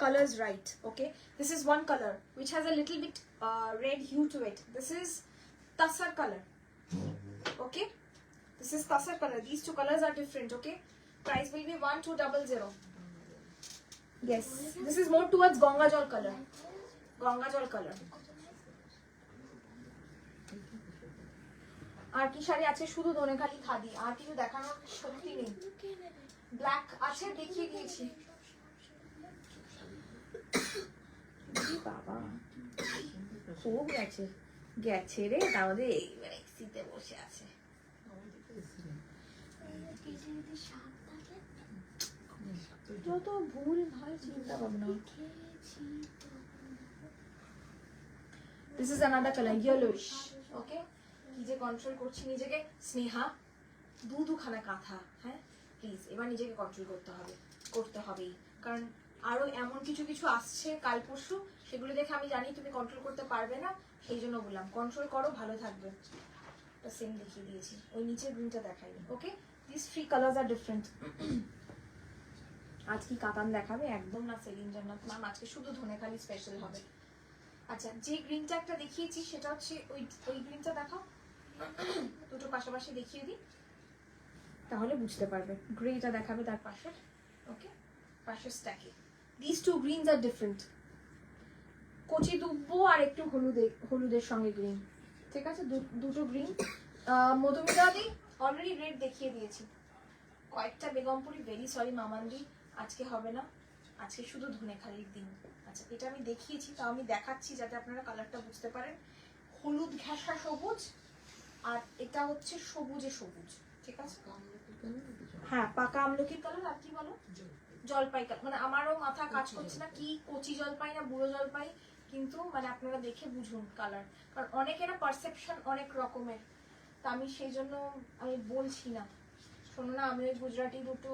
colors right. Okay, this is one color which has a little bit red hue to it. This is Tassar color. Okay, this is Tassar color. These two colors are different. Okay, price will be 1200. Yes, this is more towards Ganga Jal color. Ganga Jal color. আর কি শাড়ি আছে? শুধু ধনেখালি খাদি, আর কিছু দেখানোর সত্যি নেই। Black আছে, দেখিয়ে দিয়েছি। বাবা খুব গেছে গেছে রে, তাহলে এইবার এক্সিতে বসে আছে। যত ভুল ভাল চিন্তা ভাবনা। This is another color, yellowish. Okay, কি যে কন্ট্রোল করছি নিজেকে। স্নেহা দুখানা কাঁথা, হ্যাঁ প্লিজ এবার নিজেকে কন্ট্রোল করতে হবেই, কারণ আরো এমন কিছু কিছু আসছে কাল পরশু, সেগুলো দেখে আমি জানি তুমি কন্ট্রোল করতে পারবে না, সেই জন্য বললাম কন্ট্রোল করো, ভালো থাকবে। সেম দেখিয়ে দিয়েছি, ওই নিচের গ্রিনটা দেখাইনি। ওকে, দিস 3 কালার্স আর ডিফারেন্ট। আজ কি কাতান দেখাবে? একদম না সেলিন জান্নাত ম্যাম, আজকে শুধু ধনেখালি স্পেশাল হবে। আচ্ছা যে গ্রিনটা একটা দেখিয়েছি সেটা হচ্ছে ওই গ্রিনটা দেখাও, দুটো পাশাপাশি দেখিয়ে দিই তাহলে বুঝতে পারবে। গ্রেটা দেখাবে তার পাশে। ওকে, পাশের স্ট্যাকে দিস টু গ্রিনস আর ডিফারেন্ট। কচি দুব্বো আর একটু হলুদের সঙ্গে গ্রিন, ঠিক আছে, দুটো গ্রিন। মধুমিতা দি অলরেডি রেড দেখিয়ে দিয়েছি, কয়েকটা বেগমপুরি, ভেরি সরি মামান্দি, আজকে হবে না, আজকে শুধু ধনেখালির দিন। আচ্ছা এটা আমি দেখিয়েছি, তাও আমি দেখাচ্ছি যাতে আপনারা কালারটা বুঝতে পারেন। হলুদ ঘেঁষা সবুজ, আর এটা হচ্ছে সবুজে সবুজ, ঠিক আছে, হ্যাঁ পাকা আমলকির কালার। আর কি বলো? জলপাই কালার। মানে আমারও মাথা কাজ করছে না কি কচি জলপাই না বুড়ো জলপাই, কিন্তু মানে আপনারা দেখে বুঝুন কালার, কারণ অনেকের পারসেপশন অনেক রকমের, তা আমি সেই জন্য আমি বলছি না। শোনো না, আমি ওই গুজরাটি দুটো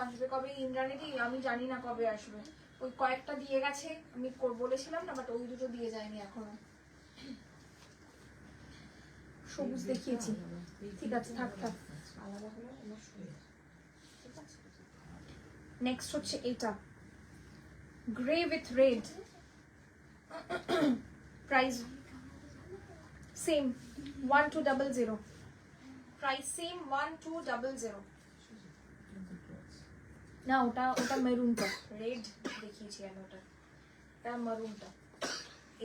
আসবে কবে, ইন্দ্রাণীদি আমি জানি না কবে আসবে, ওই কয়েকটা দিয়ে গেছে, আমি বলেছিলাম না, বাট ওই দুটো দিয়ে যায়নি এখনো। সবুজ দেখিয়েছি, ঠিক আছে থাক। নেক্সট হচ্ছে এটা grey with red, price same 1200, price same 1200। না ওটা মেরুনটা, রেড দেখিয়েছি আমি, ওটা মেরুনটা,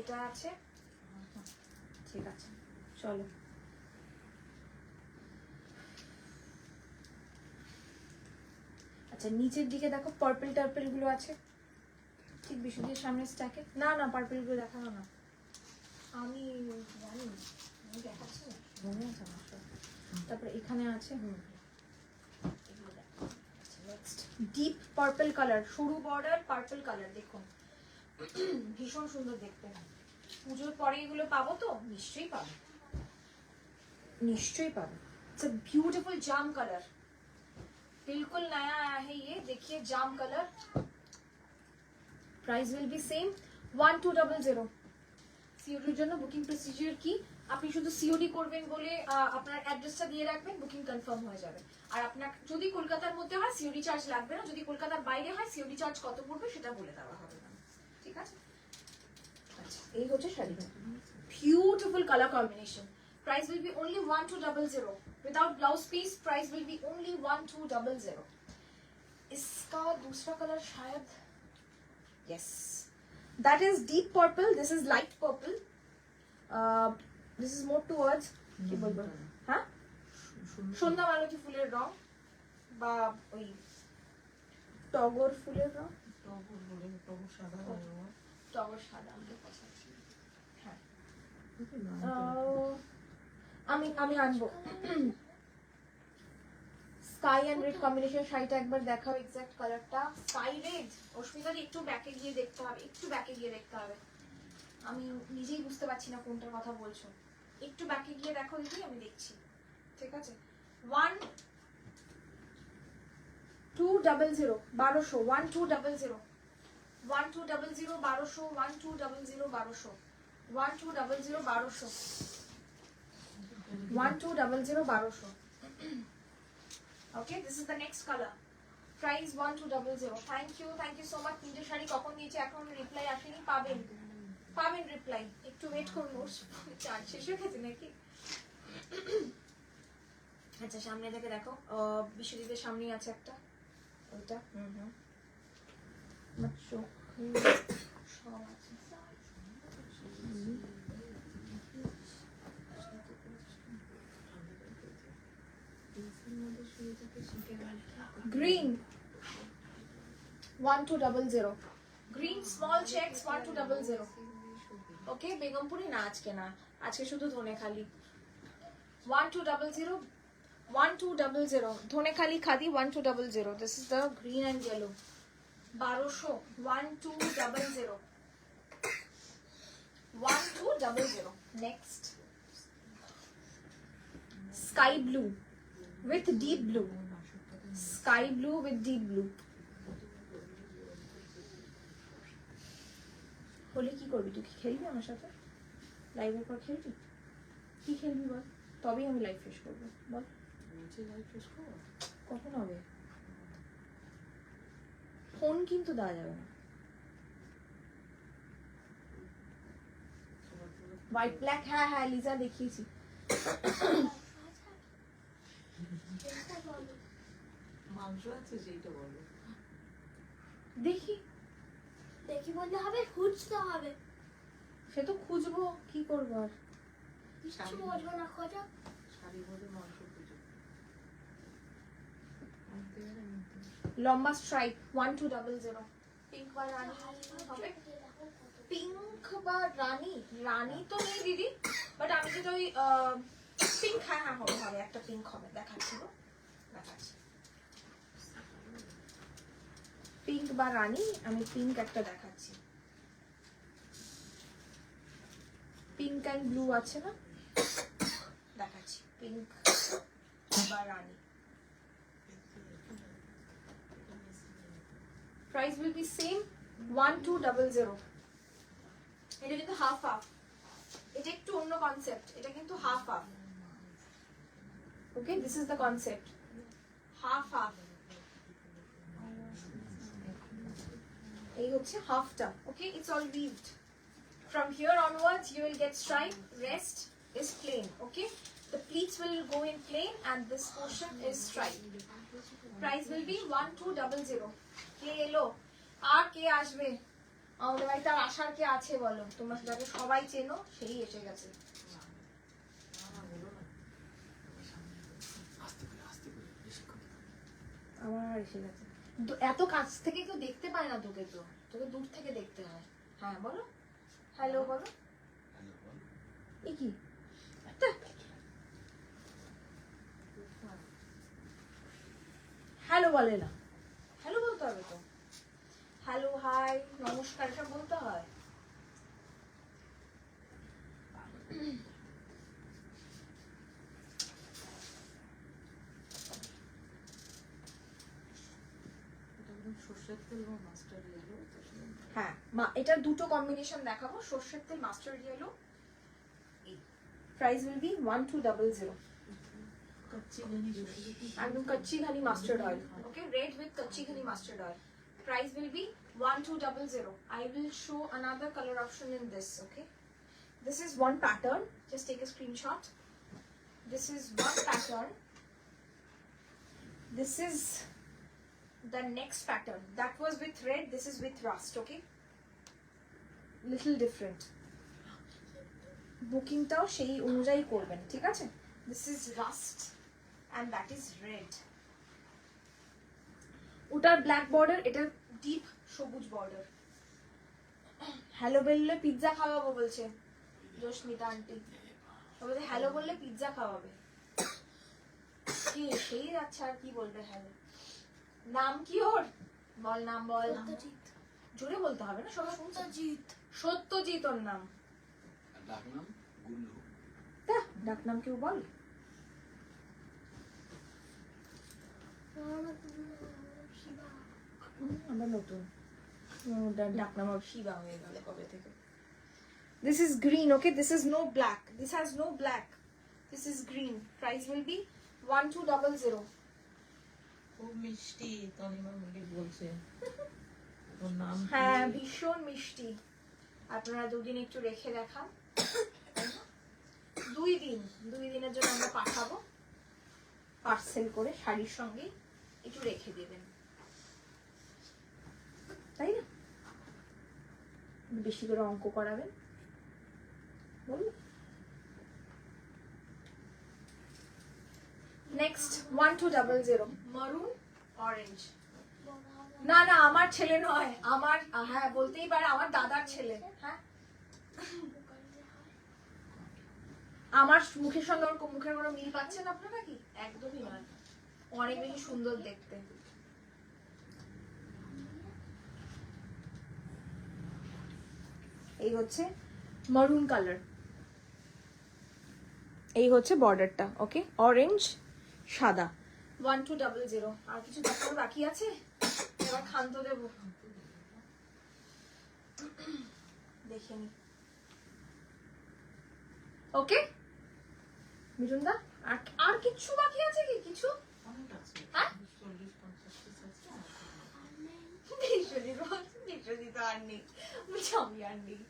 এটা আছে, ঠিক আছে চলো। আচ্ছা নিচের দিকে দেখো পার্পল গুলো আছে, ঠিক বিশুদ্ধের সামনে স্ট্যাকে। না পার্পল গুলো দেখানো না, আমি জানি আমি দেখাচ্ছি না, মনে আছে আমার সব। তারপরে এখানে আছে, নেক্সট ডিপ পার্পল কালার, সরু বর্ডার পার্পল কালার, দেখুন ভীষণ সুন্দর দেখতে। পুজোর পরে এগুলো পাবো তো? নিশ্চয়ই পাবো। It's a beautiful jam colour, बिल्कुल नया आया है ये, देखिए jam colour. Price will be same 1200। সিওডির জন্য বুকিং প্রসিজিওর কি, আপনি শুধু সিওডি করবেন বলে আপনার অ্যাড্রেসটা দিয়ে রাখবেন, বুকিং কনফার্ম হয়ে যাবে। আর আপনার যদি কলকাতার মধ্যে হয় সিওডি চার্জ লাগবে না, যদি কলকাতার বাইরে হয় সিওডি চার্জ কত পড়বে সেটা বলে দেওয়া হবে না, ঠিক আছে? আচ্ছা, এই হচ্ছে শাড়িটা, beautiful colour combination. Price will be only 1200 without blouse piece. Price will be only 1200. इसका दूसरा कलर शायद, yes, that is deep purple. This is light purple. This is more towards কি বলবো, হ্যাঁ, সন্ধ্যা মালতী ফুলের রং বা ওই টগর ফুলের রং, টগর সাদা রঙের। টগর সাদা আমাদের পছন্দ। হ্যাঁ, আমি আনবো। স্কাই এন্ড রেড কম্বিনেশন শাড়িটা একবার দেখাও, এক্সাক্ট কালারটা স্কাই রেড। অস্মিতাদি একটু ব্যাকে গিয়ে দেখতে হবে, একটু ব্যাকে গিয়ে দেখতে হবে, আমি নিজেই বুঝতে পারছি না কোনটার কথা বলছো। একটু ব্যাকে গিয়ে দেখো দিদি, আমি দেখছি, ঠিক আছে? 1200 1200 1200 1200 1200 1200 1200 1200 Okay, this is the next color. Price 1200. Thank you so much. তিনটে শাড়ি কখন দিয়েছে এখন রিপ্লাই আসেনি, পাবেন রিপ্লাই, একটু ওয়েট করুন। চার্জ শেষ হয়ে গেছে নাকি? আচ্ছা, সামনে থেকে দেখো, বিশ্বজিতের সামনেই আছে একটা, ওইটা আমার চোখে সব আছে। Green 1200. Green small checks 1200. Okay, Begumpuri না আজকে, না আজকে শুধু Dhanekhali. 1200 1200 Dhanekhali khadi 1200. This is the green and yellow. 1200 1200 1200. Next, sky blue with deep blue. Sky blue with deep blue. হলে কি করবি তুই? কি খেলবি আমার সাথে? লাইভের পর খেলবি? কি খেলবি বল, তবেই আমি লাইভ শেষ করবো, বল। কখন হবে? ফোন কিন্তু দেওয়া যাবে না। হোয়াইট ব্ল্যাক, হ্যাঁ হ্যাঁ লিজা দেখিয়েছি। মাংস আছে যেটা বলো। দেখি বললে হবে, খুঁজতে হবে। সে তো খুঁজবো, কি করবো আর। কিছু বুঝবো না, খোঁজো। শাড়ি বলে মাংস খুঁজো। লম্বা স্ট্রাইপ 1200। পিঙ্ক বা রানী হবে? পিঙ্ক বা রানী, রানী তো নেই দিদি, বাট আমি যেটা ওই পিঙ্ক, হ্যাঁ হ্যাঁ হবে হবে, একটা পিঙ্ক হবে, দেখাচ্ছি গো, দেখাচ্ছি। পিঙ্ক বা রানী, আমি পিঙ্ক একটা দেখাচ্ছি। পিঙ্ক অ্যান্ড ব্লু আছে না, দেখাচ্ছি পিঙ্ক বা রানী। Price will be same 1200. এটা কিন্তু হাফ হাফ, এটা একটু অন্য কনসেপ্ট, এটা কিন্তু half half. Okay, this is the concept, half half. এই হচ্ছে হাফটা। Okay, it's all weaved. From here onwards you will get stripe, rest is plain. Okay, the pleats will go in plain and this portion is stripe. Price will be 1200. কে এলো আর কে আসবে আমাদের বাড়িতে? আর আসার কে আছে বলো? তোমরা যাকে সবাই চেনো সেই এসে গেছে। আমার এসে গেছে, এত কাছ থেকে কেউ দেখতে পায় না তোকে, তো তোকে দূর থেকে দেখতে হয়। হ্যাঁ বলো, হ্যালো বলো। এ কি হ্যালো বলে না? হ্যালো বলতে হবে তো, হ্যালো হাই নমস্কার সব বলতে হয়। সর্ষের তেল বা মাস্টার্ড এলো। হ্যাঁ, এটার দুটো কম্বিনেশন দেখাবো, সর্ষের তেল mustard yellow. Price will be 1200। कच्ची घनी একদম কচ্চি ঘানি mustard oil, okay, red with কচ্চি ঘানি mustard oil. Price will be 1200। I will show another color option in this, okay. This is one pattern, just take a screenshot. This is one pattern. This is the next pattern. That was with red, this is with rust, okay. Little different. বুকিংটাও সেই অনুযায়ী করবেন, ঠিক আছে। This is rust and that is red. ওটার black border, এটার deep সবুজ border. Hello বললে pizza খাওয়াবো বলছে জস্মিতা আন্টি, বলছে হ্যালো বললে পিৎজা খাওয়াবে। কি সেই আচ্ছা, আর কি বলবে হ্যালো। নাম কি ওর, বল নাম বল। সত্যজিৎ। জোরে বলতে হবে না, সবাই শুনছে। সত্যজিৎ। সত্যজিৎ ওর নাম। ডাকনাম গুল্লু। তা ডাকনাম কেউ বল। শিবা। আমরা নতুন ডাকনাম আর শিবা হয়ে গেল কবে থেকে। This is green, okay. This is no black. This has no black. This is green. Price will be 1200. खूब मिष्टी तनिमा मुझे बोलছে ওর নাম হ্যাঁ ভীষণ মিষ্টি। আপনারা দুদিন একটু রেখে দেখান। 2 দিনের জন্য আমরা পাঠাবো পার্সেল করে, শাড়ির সঙ্গে একটু রেখে দেবেন, তাই না? বেশি করে অঙ্ক করাবেন বলুন। নেক্সট 1200 মারুন অরেঞ্জ। না না আমার ছেলে নয়, আমার হ্যাঁ বলতেই পারে আমার দাদার ছেলে। হ্যাঁ আমার মুখের সঙ্গে ওর মুখের কোনো মিল পাচ্ছেন আপনারা কি? একদমই নয়, অনেক বেশি সুন্দর দেখতে। এই হচ্ছে মারুন কালার, এই হচ্ছে বর্ডারটা, ওকে, অরেঞ্জ সাদা। 1200। আর কিছু দেখার বাকি আছে? এবার খান্ত দেব, দেখে নি। ওকে মিঠুনদা, আর কিছু বাকি আছে কি? কিছু অনেক আছে হ্যাঁ 40-50 পিস আছে নিশ্চয়ই তো আর নেই, বলছি আমি আর নেই।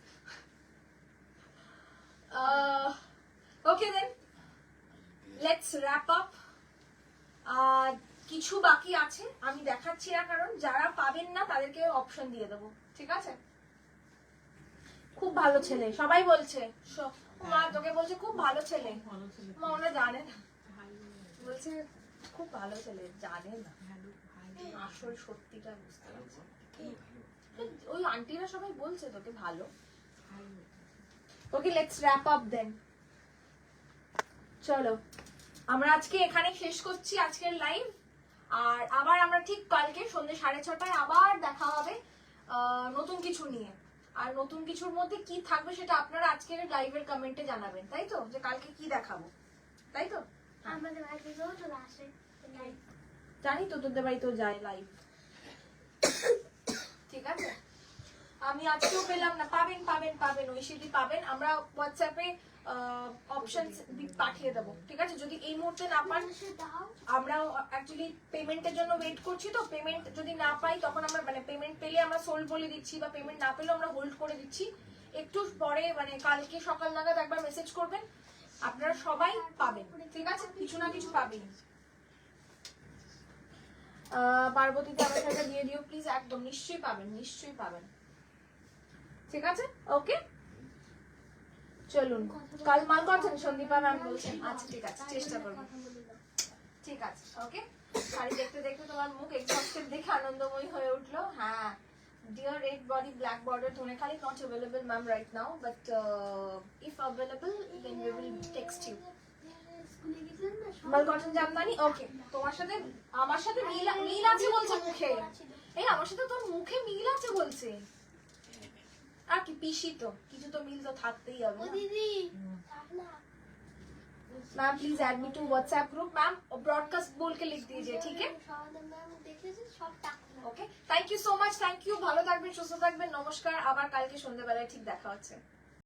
ওকে দেন লেটস র্যাপ আপ। কিছু বাকি আছে আমি দেখাচ্ছি না, কারণ যারা পাবেন না তাদেরকে অপশন দিয়ে দেবো, ঠিক আছে। খুব ভালো ছেলে সবাই বলছে, মা তোকে বলছে খুব ভালো ছেলে। ভালো ছিল মা ওরা জানে না, বলছে খুব ভালো ছেলে, জানে না আসল সত্যিটা বুঝতে পারছে। ওই আন্টিরা সবাই বলছে তোকে ভালো। ওকে লেটস র্যাপ আপ দেন। চলো আমরা আজকে এখানে শেষ করছি আজকের লাইভ, আর আবার আমরা ঠিক কালকে সন্ধ্যে 6:30 আবার দেখা হবে নতুন কিছু নিয়ে। আর নতুন কিছুর মধ্যে কি থাকবে সেটা আপনারা আজকের লাইভের কমেন্টে জানাবেন, তাই তো, যে কালকে কি দেখাবো, তাই তো। আমাদের বাড়িতে চলে আসে। জানি তো তোদের বাড়িতেও যায় লাইভ, ঠিক আছে। আমি আজকেও পেলাম না, পাবেন পাবেন পাবেন, ঐশীদি পাবেন। আমরা হোয়াটসঅ্যাপে অপশন পাঠিয়ে দেবো, ঠিক আছে। যদি এই মুহূর্তে না পান, আমরা অ্যাকচুয়ালি পেমেন্টের জন্য ওয়েট করছি, তো পেমেন্ট যদি না পাই তখন আমরা মানে পেমেন্ট পেলে আমরা সোল্ড বলে দিচ্ছি, বা পেমেন্ট না পেলেও আমরা হোল্ড করে দিচ্ছি। একটু পরে মানে কালকে সকাল নাগাদ একবার মেসেজ করবেন, আপনারা সবাই পাবেন, ঠিক আছে, কিছু না কিছু পাবেন। পার্বতীতে আমার সাথে দিয়ে দিও প্লিজ, একদম নিশ্চয়ই পাবেন, নিশ্চয়ই পাবেন, ঠিক আছে। ওকে চলুন, কাল মাল করছেন সন্দীপা ম্যাম বলছেন, আচ্ছা ঠিক আছে, চেষ্টা করবো, ঠিক আছে। ওকে শাড়ি দেখতে দেখতে তোমার মুখ এক্সস্টেড দেখে আনন্দময়ী হয়ে উঠলো। হ্যাঁ, dear red body black border Dhanekhali not available ma'am right now, but if available then we will text you. মাল কটন জামদানি, ওকে। তোমার সাথে আমার সাথে মিল আছে বলছে মুখে, এই আমার সাথে তোর মুখে মিল আছে বলছে। আর কি পিসি তো, কিছু তো মিল তো থাকতেই হবে ও না? দিদি থাক না। Ma'am please add me to WhatsApp group. Ma'am broadcast बोल के लिख दीजिए, ठीक है? ম্যাম দেখেছি সব টাকা okay, thank you so much, thank you. ভালো থাকবেন, সুস্থ থাকবেন, নমস্কার। আবার কালকে সন্ধ্যেবেলায় ঠিক দেখা হচ্ছে।